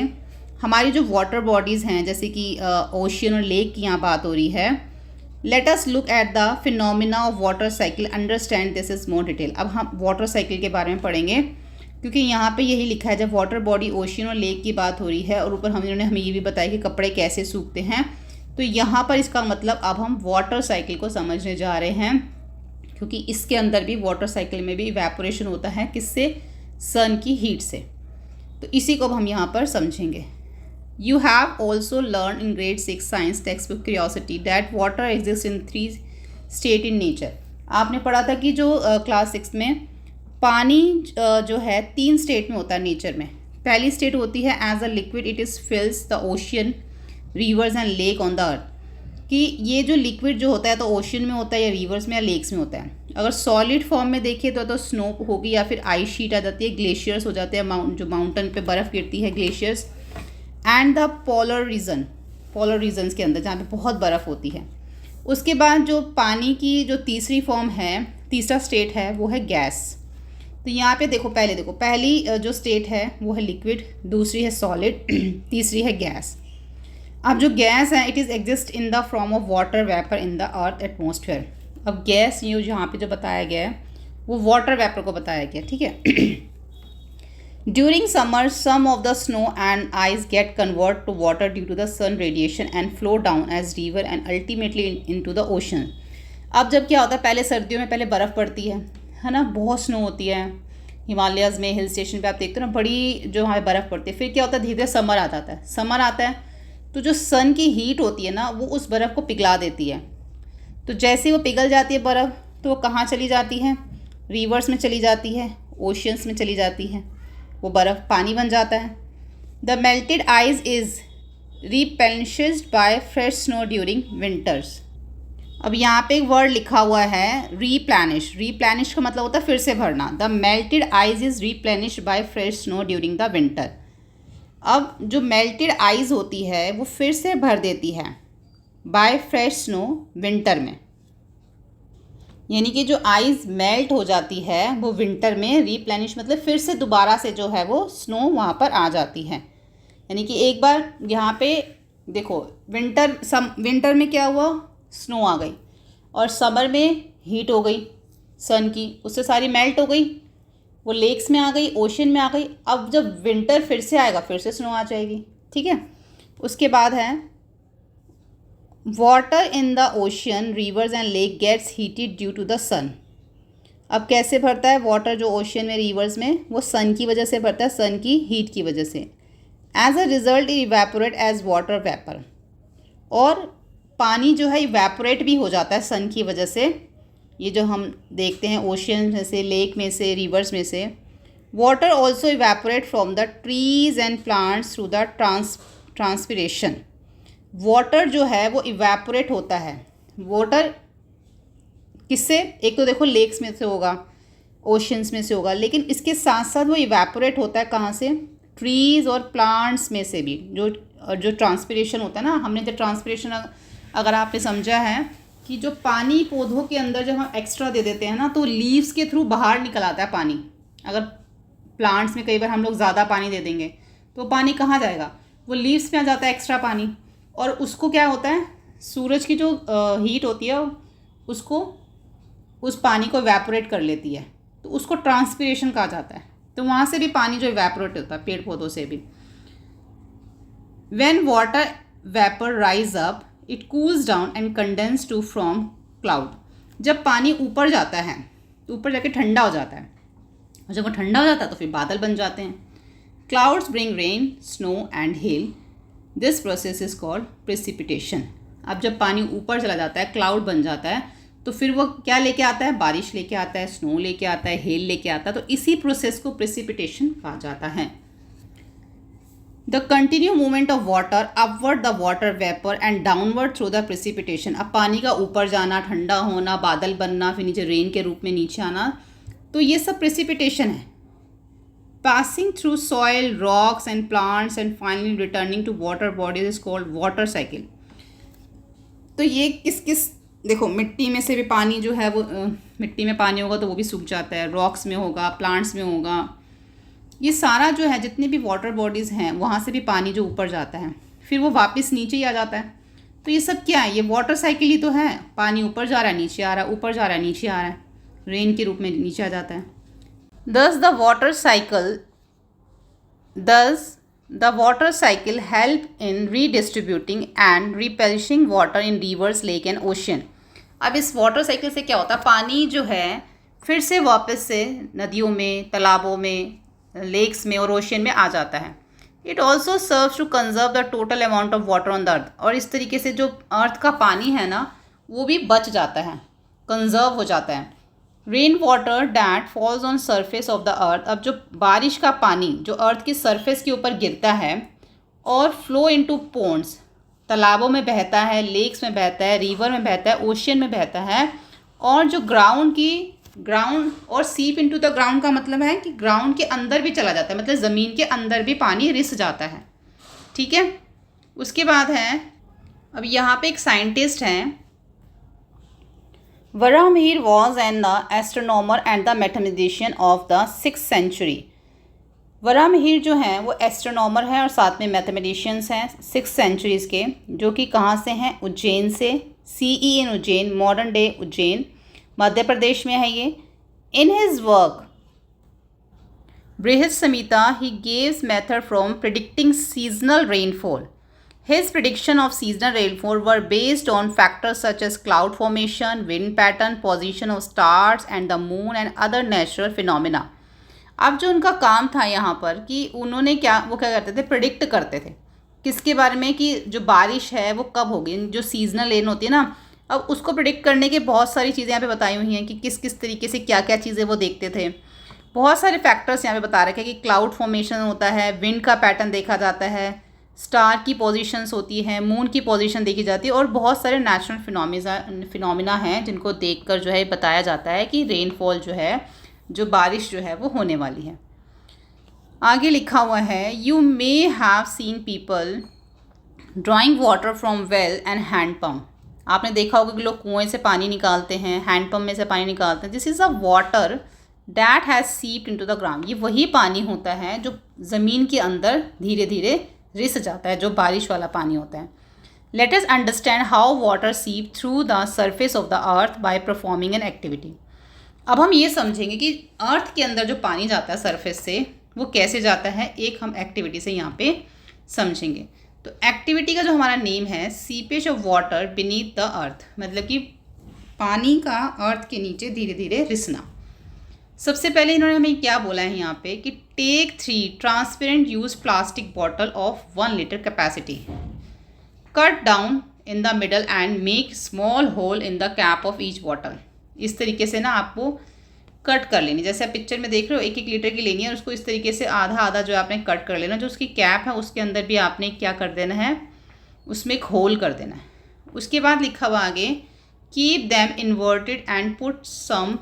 हमारी जो वाटर बॉडीज़ हैं, जैसे कि ओशन और लेक की यहाँ बात हो रही है। Let us look at the phenomena of water cycle, understand this is more detail. अब हम वाटर साइकिल के बारे में पढ़ेंगे क्योंकि यहाँ पे यही लिखा है, जब वाटर बॉडी ओशन और लेक की बात हो रही है और ऊपर हमें ये भी बताया कि कपड़े कैसे सूखते हैं, तो यहाँ पर इसका मतलब अब हम वाटर साइकिल को समझने जा रहे हैं, क्योंकि इसके अंदर भी वाटर साइकिल में भी इवेपोरेशन होता है, किससे, सन की हीट से। तो इसी को अब हम यहाँ पर समझेंगे। You have also learned in grade 6 science textbook curiosity that water exists in 3 state in nature। आपने पढ़ा था कि जो क्लास 6 में पानी जो है 3 स्टेट में होता है नेचर में। पहली स्टेट होती है as a liquid, it is fills the ocean, rivers and lake on the earth. कि ये जो लिक्विड जो होता है तो ओशन में होता है या रिवर्स में या लेक्स में होता है। अगर सॉलिड फॉर्म में देखिए तो स्नो होगी या फिर आइस शीट आ जाती है, ग्लेशियर्स हो जाते हैं, जो माउंटेन पे बर्फ़ गिरती है, glaciers. And the polar regions के अंदर जहाँ पे बहुत बर्फ़ होती है। उसके बाद जो पानी की जो तीसरी फॉर्म है, तीसरा स्टेट है वो है गैस। तो यहाँ पे देखो, पहली जो स्टेट है वो है लिक्विड, दूसरी है सॉलिड, तीसरी है गैस। अब जो गैस है it is exist in the form of water vapour in the earth atmosphere. अब गैस ये यहाँ पे जो बताया गया है वो वाटर वेपर को बताया गया, ठीक है। During summer, some of the snow and ice get converted to water due to the sun radiation and flow down as river and ultimately into the ocean। अब जब क्या होता है, पहले सर्दियों में पहले बर्फ़ पड़ती है ना, बहुत स्नो होती है हिमालयाज़ में, हिल स्टेशन पे आप देखते हो ना बड़ी जो वहाँ पे बर्फ़ पड़ती है। फिर क्या होता है, धीरे धीरे समर आता है तो जो सन की हीट होती है ना वो उस बर्फ़ को पिघला देती है। तो जैसे वो पिघल जाती है बर्फ़ तो वो कहाँ चली जाती है, रिवर्स में चली जाती है, ओशियंस में चली जाती है, वो बर्फ़ पानी बन जाता है। The melted ice is replenished by fresh snow during winters. अब यहाँ पे एक वर्ड लिखा हुआ है रिप्लेनिश का मतलब होता है फिर से भरना। The melted ice is replenished by fresh snow during the winter. अब जो मेल्टेड आइस होती है वो फिर से भर देती है बाय फ्रेश स्नो विंटर में, यानी कि जो आइस मेल्ट हो जाती है वो विंटर में रिप्लेनिश मतलब फिर से दोबारा से जो है वो स्नो वहाँ पर आ जाती है। यानी कि एक बार यहाँ पे देखो विंटर में क्या हुआ, स्नो आ गई, और समर में हीट हो गई सन की, उससे सारी मेल्ट हो गई, वो लेक्स में आ गई, ओशन में आ गई। अब जब विंटर फिर से आएगा फिर से स्नो आ जाएगी, ठीक है। उसके बाद है water in the ocean, rivers and lake gets heated due to the sun. अब कैसे भरता है वाटर जो ओशियन में, रिवर्स में, वो सन की वजह से भरता है, सन की हीट की वजह से। As a result it evaporate as water vapour, और पानी जो है इवेपोरेट भी हो जाता है सन की वजह से। ये जो हम देखते हैं ओशियन में से, लेक में से, रिवर्स में से। Water also evaporate from the trees and plants through the transpiration. Water जो है वो इवेपोरेट होता है। वाटर किससे, एक तो देखो लेक्स में से होगा, ओशंस में से होगा, लेकिन इसके साथ साथ वो इवेपोरेट होता है कहाँ से, ट्रीज़ और प्लांट्स में से भी। जो ट्रांसपिरेशन होता है ना, हमने जो ट्रांसपिरेशन अगर आपने समझा है कि जो पानी पौधों के अंदर जब हम एक्स्ट्रा दे देते हैं ना, तो लीव्स के थ्रू बाहर निकल आता है पानी। अगर प्लांट्स में कई बार हम लोग ज़्यादा पानी दे देंगे तो पानी कहाँ जाएगा, वो लीव्स में आ जाता है एक्स्ट्रा पानी, और उसको क्या होता है, सूरज की जो हीट होती है उसको उस पानी को इवेपोरेट कर लेती है, तो उसको ट्रांसपिरेशन कहा जाता है। तो वहाँ से भी पानी जो इवेपोरेट होता है पेड़ पौधों से भी। When water vapor rise up, it cools down and condenses to from cloud. जब पानी ऊपर जाता है तो ऊपर जाके ठंडा हो जाता है, और जब वो ठंडा हो जाता है तो फिर बादल बन जाते हैं। Clouds bring rain, snow and hail. This process is called precipitation. अब जब पानी ऊपर चला जाता है, क्लाउड बन जाता है, तो फिर वो क्या लेके आता है, बारिश लेके आता है, स्नो लेके आता है, हेल लेके आता है। तो इसी प्रोसेस को प्रेसिपिटेशन कहा जाता है। The continue movement of water upward the water vapour and downward through the precipitation. अब पानी का ऊपर जाना, ठंडा होना, बादल बनना, फिर नीचे रेन के रूप में नीचे आना, तो ये सब प्रेसिपिटेशन है। Passing through soil, rocks and plants and finally returning to water bodies is called water cycle. तो ये किस देखो, मिट्टी में से भी पानी जो है वो मिट्टी में पानी होगा तो वो भी सूख जाता है, रॉक्स में होगा, प्लांट्स में होगा, ये सारा जो है जितनी भी वाटर बॉडीज़ हैं वहाँ से भी पानी जो ऊपर जाता है फिर वो वापस नीचे ही आ जाता है। तो ये सब क्या है, ये वाटर साइकिल ही तो है। पानी ऊपर जा रहा है, नीचे आ रहा है, ऊपर जा रहा है, नीचे आ रहा है, रेन के रूप में नीचे आ जाता है। Thus the water cycle help in redistributing and replenishing water in rivers, lake and ocean. अब इस वाटर साइकिल से क्या होता है, पानी जो है फिर से वापस से नदियों में, तालाबों में, लेक्स में और ओशियन में आ जाता है। It also serves to conserve the total amount of water on the earth. और इस तरीके से जो अर्थ का पानी है ना वो भी बच जाता है, कंजर्व हो जाता है। Rain water that falls on surface of the अर्थ। अब जो बारिश का पानी जो अर्थ की सरफेस के ऊपर गिरता है और फ्लो इनटू पोन्ड्स, तालाबों में बहता है, लेक्स में बहता है, रिवर में बहता है, ओशियन में बहता है, और जो ग्राउंड और सीप इनटू द ग्राउंड का मतलब है कि ग्राउंड के अंदर भी चला जाता है, मतलब ज़मीन के अंदर भी पानी रिस जाता है। ठीक है, उसके बाद है, अब यहाँ पे एक साइंटिस्ट हैं, Varahamihira was an astronomer and the mathematician of the 6th century. Varahamihira जो हैं वो एस्ट्रोनॉमर हैं और साथ में मैथमेटिशियंस हैं 6th सेंचुरीज़ के, जो कि कहाँ से हैं, उज्जैन से। CE in Ujjain, modern day Ujjain, Madhya Pradesh में है ये। In his work Brihat Samhita he gives method from predicting seasonal rainfall. His prediction of seasonal rainfall were based on factors such as cloud formation, wind pattern, position of stars and the moon and other natural phenomena. अब जो उनका काम था यहाँ पर कि उन्होंने क्या करते थे, प्रिडिक्ट करते थे किसके बारे में, कि जो बारिश है वो कब होगी, जो सीजनल रेन होती है ना। अब उसको प्रिडिक्ट करने के बहुत सारी चीज़ें यहाँ पे बताई हुई हैं कि किस किस तरीके से क्या क्या चीज़ें वो देखते थे। बहुत सारे फैक्टर्स यहाँ पे बता रखे हैं कि क्लाउड फॉर्मेशन होता है, विंड का पैटर्न देखा जाता है, स्टार की पोजीशंस होती हैं, मून की पोजीशन देखी जाती है, और बहुत सारे नेचुरल फिनोमिना हैं जिनको देखकर जो है बताया जाता है कि रेनफॉल जो है, जो बारिश जो है वो होने वाली है। आगे लिखा हुआ है, you may have seen people drawing water from well and hand pump. आपने देखा होगा कि लोग कुएँ से पानी निकालते हैं, हैंड पम्प में से पानी निकालते हैं। This is a water that has seeped into the ground. ये वही पानी होता है जो ज़मीन के अंदर धीरे धीरे रिस जाता है, जो बारिश वाला पानी होता है। Let us understand how water seep through the surface of the earth by performing an activity. अब हम ये समझेंगे कि अर्थ के अंदर जो पानी जाता है सरफेस से वो कैसे जाता है, एक हम एक्टिविटी से यहाँ पे समझेंगे। तो एक्टिविटी का जो हमारा नेम है, seepage of water beneath the earth, मतलब कि पानी का अर्थ के नीचे धीरे धीरे रिसना। सबसे पहले इन्होंने हमें क्या बोला है यहाँ पे कि take 3 transparent use plastic bottle of 1 litre capacity, cut down in the middle and make small hole in the cap of each bottle. इस तरीके से ना आपको कट कर लेनी, जैसे आप पिक्चर में देख रहे हो 1-1 लीटर की लेनी है, उसको इस तरीके से आधा आधा जो आपने कट कर लेना, जो उसकी कैप है उसके अंदर भी आपने क्या कर देना है, उसमें एक होल कर देना है। उसके बाद लिखा हुआ आगे, keep them inverted and put some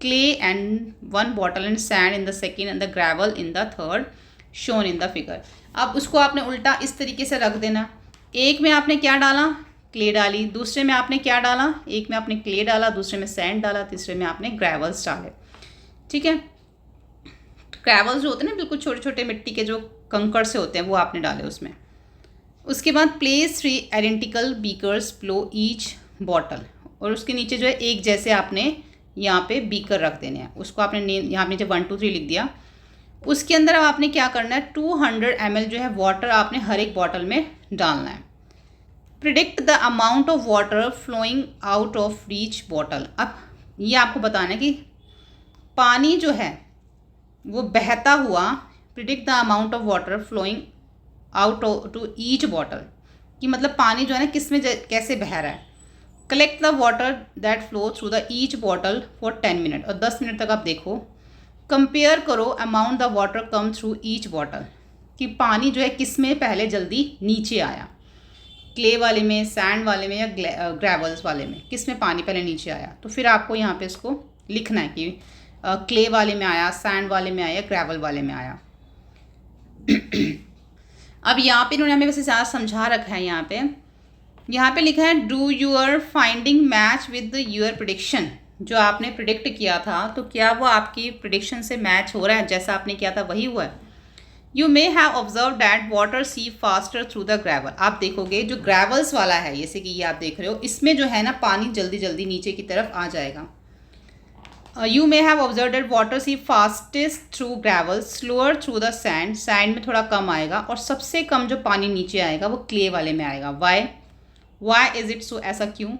clay and 1 bottle and sand in the second and the gravel in the third shown in the figure. अब उसको आपने उल्टा इस तरीके से रख देना. एक में आपने क्या डाला, क्ले डाली, दूसरे में आपने क्या डाला, एक में आपने क्ले डाला, दूसरे में सैंड डाला, तीसरे में आपने ग्रेवल्स डाले. ठीक है, ग्रेवल्स जो होते हैं ना बिल्कुल छोटे छोटे मिट्टी के जो कंकड़ से होते हैं वो आपने डाले उसमें. उसके बाद place 3 identical beakers below each bottle, और उसके नीचे जो है एक जैसे आपने यहाँ पे बीकर रख देने हैं. उसको आपने यहाँ नीचे 1 2 3 लिख दिया. उसके अंदर अब आपने क्या करना है, 200 ml जो है वाटर आपने हर एक बॉटल में डालना है. Predict the amount of water flowing out of each bottle. अब ये आपको बताना है कि पानी जो है वो बहता हुआ, predict the amount of water flowing out to each bottle, कि मतलब पानी जो है ना किस में कैसे बह रहा है. Collect the water that flow through the each bottle for 10 minute, और 10 मिनट तक आप देखो. कंपेयर करो amount the water come through each bottle, कि पानी जो है किस में पहले जल्दी नीचे आया, क्ले वाले में, सैंड वाले में, या ग्रेवल्स वाले में, किस में पानी पहले नीचे आया. तो फिर आपको यहाँ पे इसको लिखना है कि क्ले वाले में आया, सैंड वाले में आया, ग्रेवल वाले में आया. अब यहाँ पे इन्होंने हमें वैसे ज़्यादा समझा रखा है. यहाँ पे लिखा है do your finding match with your prediction. जो आपने प्रिडिक्ट किया था तो क्या वो आपकी प्रिडिक्शन से मैच हो रहा है, जैसा आपने किया था वही हुआ है. You may have observe that water सीप फास्टर थ्रू द ग्रेवल. आप देखोगे जो ग्रेवल्स वाला है, जैसे कि ये आप देख रहे हो, इसमें जो है ना पानी जल्दी जल्दी नीचे की तरफ आ जाएगा. You may have observe that water seep fastest through gravel, slower through the sand. Sand में थोड़ा कम आएगा, और सबसे कम जो पानी नीचे आएगा वो क्ले वाले में आएगा. वाई इज इट सो, ऐसा क्यों.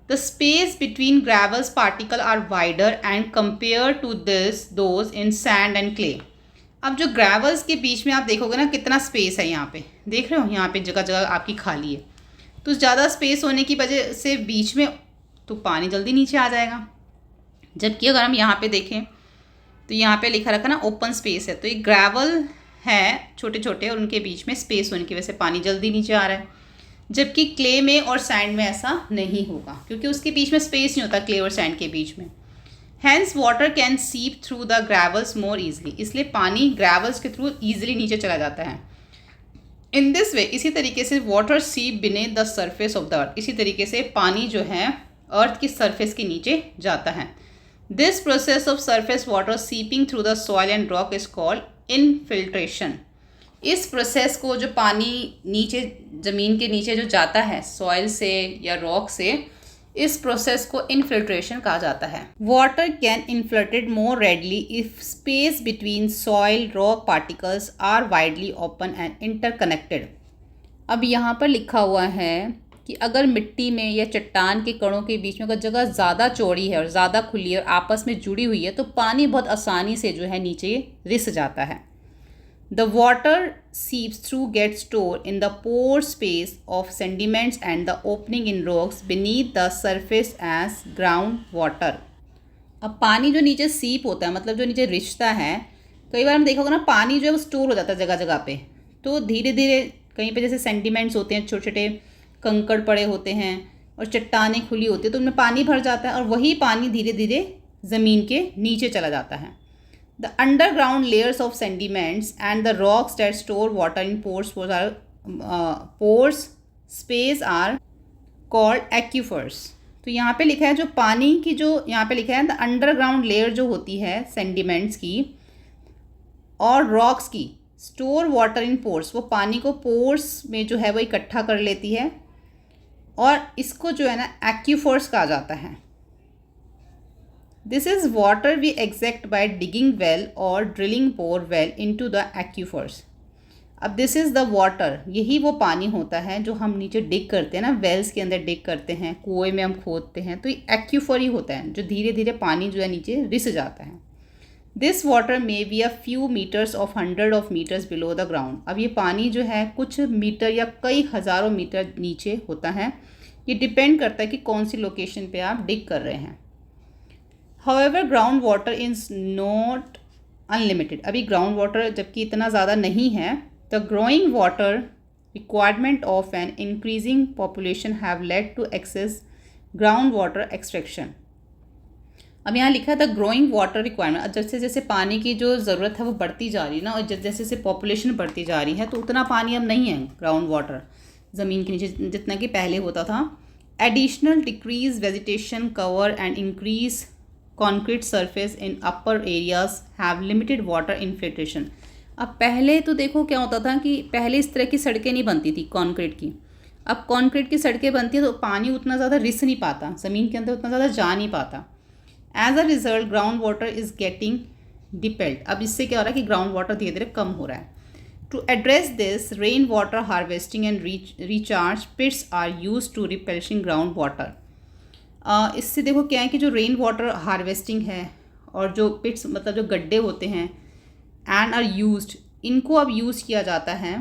The space between gravels particle are wider and compare to those in sand and clay. अब जो ग्रेवल्स के बीच में आप देखोगे ना कितना स्पेस है, यहाँ पे देख रहे हो, यहाँ पे जगह जगह आपकी खाली है. तो ज़्यादा स्पेस होने की वजह से बीच में तो पानी जल्दी नीचे आ जाएगा. जबकि अगर हम यहाँ पे देखें तो यहाँ पे लिखा रखा ना ओपन स्पेस है, तो ये ग्रेवल है छोटे छोटे, और उनके बीच में स्पेस होने की वजह से पानी जल्दी नीचे आ रहा है. जबकि क्ले में और सैंड में ऐसा नहीं होगा, क्योंकि उसके बीच में स्पेस नहीं होता क्ले और सैंड के बीच में. हैंस वाटर कैन सीप through the gravels more easily. इसलिए पानी ग्रेवल्स के थ्रू ईजिली नीचे चला जाता है. इन दिस वे, इसी तरीके से वाटर सीप beneath the surface of the अर्थ. इसी तरीके से पानी जो है अर्थ की सरफेस के नीचे जाता है. This process of surface water seeping through the soil and rock is called infiltration. इस प्रोसेस को, जो पानी नीचे ज़मीन के नीचे जो जाता है सॉइल से या रॉक से, इस प्रोसेस को इनफिल्ट्रेशन कहा जाता है. Water can infiltrate more readily if space between soil rock particles are widely open and interconnected. अब यहाँ पर लिखा हुआ है कि अगर मिट्टी में या चट्टान के कणों के बीच में अगर जगह ज़्यादा चौड़ी है और ज़्यादा खुली है और आपस में जुड़ी हुई है, तो पानी बहुत आसानी से जो है नीचे रिस जाता है. The water seeps through gets stored in the pore space of sediments and the opening in rocks beneath the surface as ground water. अब पानी जो नीचे सीप होता है, मतलब जो नीचे रिश्ता है, कई बार हम देखा होगा ना पानी जो है वो स्टोर हो जाता है जगह जगह पे. तो धीरे धीरे कहीं पे जैसे सेंडिमेंट्स होते हैं, छोटे छोटे कंकड़ पड़े होते हैं और चट्टानें खुली होती है, तो उनमें पानी भर जाता है, और वही पानी धीरे धीरे ज़मीन के नीचे चला जाता है. The underground layers of sediments and the rocks that store water in pore space are called aquifers. तो यहाँ पे लिखा है जो पानी की, जो यहाँ पे लिखा है द अंडरग्राउंड लेयर जो होती है सेंडिमेंट्स की और रॉक्स की, स्टोर वाटर इन पोर्स, वो पानी को पोर्स में जो है वो इकट्ठा कर लेती है, और इसको जो है ना एक्यूफर्स कहा जाता है. This is water we extract by digging well or drilling bore well into the aquifers. अब this is the water, यही वो पानी होता है जो हम नीचे डिग करते हैं ना, वेल्स के अंदर डिग करते हैं, कुएं में हम खोदते हैं, तो ये एक्यूफर ही होता है जो धीरे धीरे पानी जो है नीचे रिस जाता है. This water may be a few meters of hundred of meters below the ground. अब ये पानी जो है कुछ मीटर या कई हज़ारों मीटर नीचे होता है. ये डिपेंड करता है कि कौन सी लोकेशन पे आप डिग कर रहे हैं. However, ground water is not unlimited. अभी ग्राउंड वाटर जबकि इतना ज़्यादा नहीं है. The growing water requirement of an increasing population have led to excess groundwater extraction. अब यहाँ लिखा था ग्रोइंग वाटर रिक्वायरमेंट। जैसे जैसे पानी की जो ज़रूरत है वो बढ़ती जा रही है ना, और जैसे जैसे पॉपुलेशन बढ़ती जा रही है तो उतना पानी अब नहीं है ग्राउंड वाटर ज़मीन के नीचे जितना कि पहले होता था। Additional decrease vegetation cover and increase concrete surface in upper areas have limited water infiltration. अब पहले तो देखो क्या होता था कि पहले इस तरह की सड़कें नहीं बनती थी कंक्रीट की। अब कंक्रीट की सड़कें बनती है तो पानी उतना ज़्यादा रिस नहीं पाता, ज़मीन के अंदर उतना ज़्यादा जा नहीं पाता। As a result ground water is getting depleted. अब इससे क्या हो रहा है कि ग्राउंड वाटर धीरे धीरे कम हो रहा है। To address this rain water harvesting and recharge pits are use to replenish ground water. इससे देखो क्या है कि जो रेन वाटर हार्वेस्टिंग है और जो पिट्स मतलब जो गड्ढे होते हैं एंड आर यूज्ड, इनको अब यूज़ किया जाता है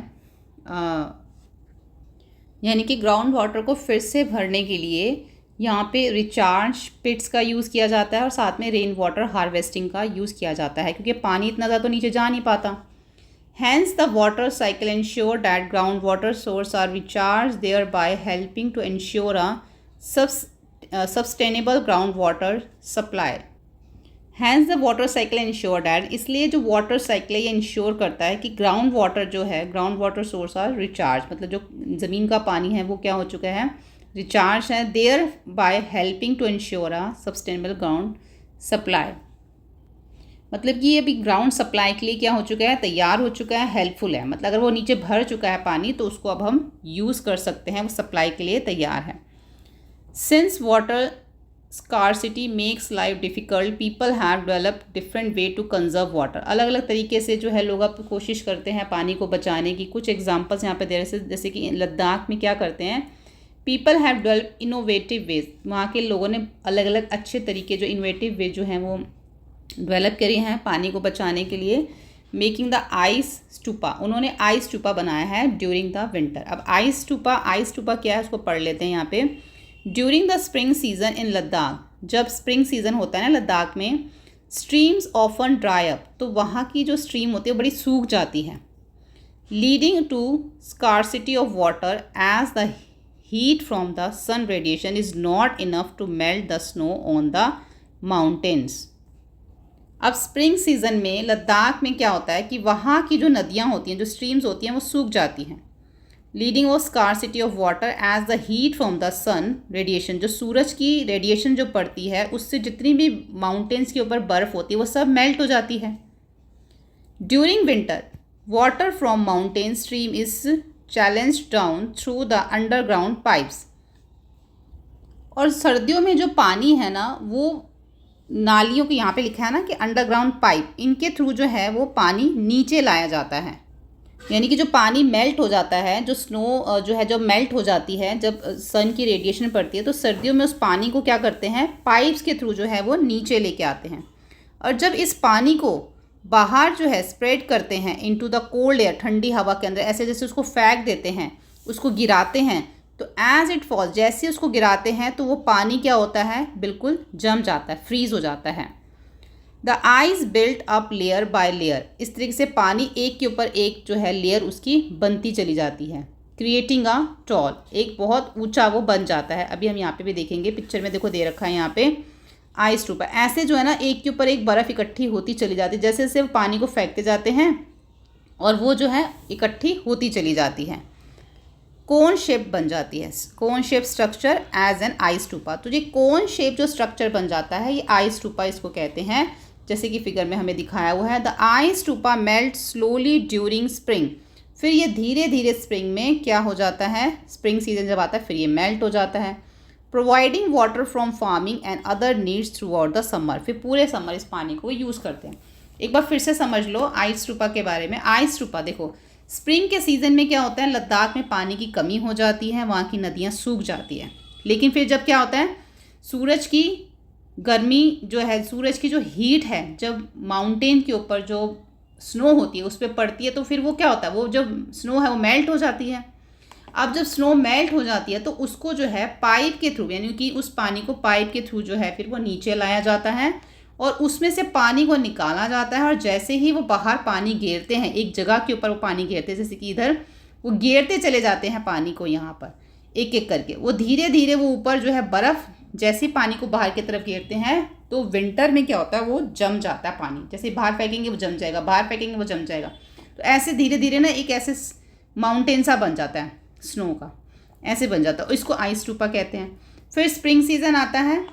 यानी कि ग्राउंड वाटर को फिर से भरने के लिए यहाँ पे रिचार्ज पिट्स का यूज़ किया जाता है और साथ में रेन वाटर हार्वेस्टिंग का यूज़ किया जाता है, क्योंकि पानी इतना ज़्यादा तो नीचे जा नहीं पाता। Hence the water cycle ensure that ground water source are recharge thereby helping to ensure a sustainable ground water supply. Hence the water cycle ensure that, इसलिए जो वाटर साइकिल है ये इंश्योर करता है कि ग्राउंड वाटर जो है, ground water source are recharge, मतलब जो ज़मीन का पानी है वो क्या हो चुका है, रिचार्ज है, thereby helping to ensure a sustainable ground supply. मतलब कि ये अभी ग्राउंड सप्लाई के लिए क्या हो चुका है, तैयार हो चुका है, हेल्पफुल है। मतलब अगर वो नीचे भर चुका है पानी तो उसको अब हम यूज़ कर सकते हैं, वो सप्लाई के लिए तैयार है। Since water scarcity makes life difficult people have developed different way to conserve water. अलग अलग तरीके से जो है लोग अब कोशिश करते हैं पानी को बचाने की। कुछ एग्जांपल्स यहाँ पे दे रहे हैं, जैसे कि लद्दाख में क्या करते हैं, people have develop innovative veg. वहाँ के लोगों ने अलग अलग अच्छे तरीके जो इनोवेटिव वे जो हैं वो डेवलप करे हैं पानी को बचाने के लिए। मेकिंग द आइस स्टूपा, उन्होंने आइस स्टूपा बनाया है ड्यूरिंग द विंटर। अब आइस स्टूपा क्या है उसको पढ़ लेते हैं यहाँ पे। During the spring season in Ladakh, जब स्प्रिंग सीजन होता है ना लद्दाख में, स्ट्रीम्स ऑफन ड्राई अप, तो वहाँ की जो स्ट्रीम होती है बड़ी सूख जाती है, leading to scarcity of water as the heat from the sun radiation is not enough to melt the snow on the mountains. अब स्प्रिंग सीजन में लद्दाख में क्या होता है कि वहाँ की जो नदियाँ होती हैं, जो स्ट्रीम्स होती हैं वो सूख जाती हैं, leading of scarcity of water as the heat from the sun radiation, जो सूरज की रेडिएशन जो पड़ती है उससे जितनी भी माउंटेन्स के ऊपर बर्फ़ होती है वो सब मेल्ट हो जाती है। During winter water from mountain stream is challenge down through the underground pipes. और सर्दियों में जो पानी है ना वो नालियों के, यहाँ पे लिखा है ना कि अंडरग्राउंड पाइप, इनके थ्रू जो है वो पानी नीचे लाया जाता है। यानी कि जो पानी मेल्ट हो जाता है, जो स्नो जो है जो मेल्ट हो जाती है जब सन की रेडिएशन पड़ती है, तो सर्दियों में उस पानी को क्या करते हैं, पाइप्स के थ्रू जो है वो नीचे लेके आते हैं। और जब इस पानी को बाहर जो है स्प्रेड करते हैं इनटू द कोल्ड एयर, ठंडी हवा के अंदर, ऐसे जैसे उसको फेंक देते हैं, उसको गिराते हैं, तो एज इट फॉल्स, जैसे उसको गिराते हैं तो वो पानी क्या होता है, बिल्कुल जम जाता है, फ्रीज हो जाता है। The ice built up layer by layer, इस तरीके से पानी एक के ऊपर एक जो है लेयर उसकी बनती चली जाती है, क्रिएटिंग अ टॉल, एक बहुत ऊंचा वो बन जाता है। अभी हम यहाँ पे भी देखेंगे, पिक्चर में देखो दे रखा है यहाँ पे आइस स्टूपा, ऐसे जो है ना एक के ऊपर एक बर्फ़ इकट्ठी होती चली जाती है, जैसे जैसे पानी को फेंकते जाते हैं और वो जो है इकट्ठी होती चली जाती है, कोन शेप बन जाती है, cone shape structure as an ice stupa. तो ये कोन शेप जो स्ट्रक्चर बन जाता है ये आइस स्टूपा इसको कहते हैं, जैसे कि फिगर में हमें दिखाया हुआ है। The ice stupa melt slowly during spring, फिर ये धीरे धीरे स्प्रिंग में क्या हो जाता है, स्प्रिंग सीजन जब आता है फिर ये मेल्ट हो जाता है। Providing water from farming and other needs through out the summer, फिर पूरे समर इस पानी को यूज़ करते हैं। एक बार फिर से समझ लो आइस स्टूपा के बारे में। आइस स्टूपा देखो, स्प्रिंग के सीज़न में क्या होता है, लद्दाख में पानी की कमी हो जाती है, वहाँ की नदियाँ सूख जाती हैं, लेकिन फिर जब क्या होता है, सूरज की गर्मी जो है, सूरज की जो हीट है जब माउंटेन के ऊपर जो स्नो होती है उस पर पड़ती है, तो फिर वो क्या होता है, वो जब स्नो है वो मेल्ट हो जाती है। अब जब स्नो मेल्ट हो जाती है तो उसको जो है पाइप के थ्रू, यानी कि उस पानी को पाइप के थ्रू जो है फिर वो नीचे लाया जाता है और उसमें से पानी को निकाला जाता है। और जैसे ही वो बाहर पानी घेरते हैं, एक जगह के ऊपर वो पानी घेरते हैं, जैसे कि इधर वो घेरते चले जाते हैं पानी को, यहाँ पर एक एक करके वो धीरे धीरे वो ऊपर जो है बर्फ़, जैसे पानी को बाहर की तरफ घेरते हैं तो विंटर में क्या होता है, वो जम जाता है पानी, जैसे बाहर फेंकेंगे वो जम जाएगा, बाहर फेंकेंगे वो जम जाएगा। तो ऐसे धीरे धीरे ना एक ऐसे माउंटेन सा बन जाता है, स्नो का ऐसे बन जाता है, इसको आइस टूपा कहते हैं। फिर स्प्रिंग सीज़न आता है,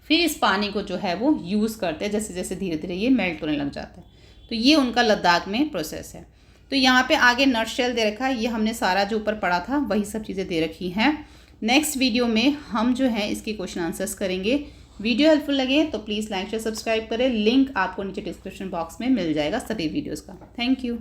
फिर इस पानी को जो है वो यूज़ करते हैं, जैसे जैसे धीरे धीरे ये मेल्ट होने लग जाता है। तो ये उनका लद्दाख में प्रोसेस है। तो यहाँ पे आगे नट शेल दे रखा है, ये हमने सारा जो ऊपर पढ़ा था वही सब चीज़ें दे रखी हैं। नेक्स्ट वीडियो में हम जो है इसके क्वेश्चन आंसर्स करेंगे। वीडियो हेल्पफुल लगे तो प्लीज़ लाइक शेयर सब्सक्राइब करें। लिंक आपको नीचे डिस्क्रिप्शन बॉक्स में मिल जाएगा सभी वीडियोज़ का। Thank you.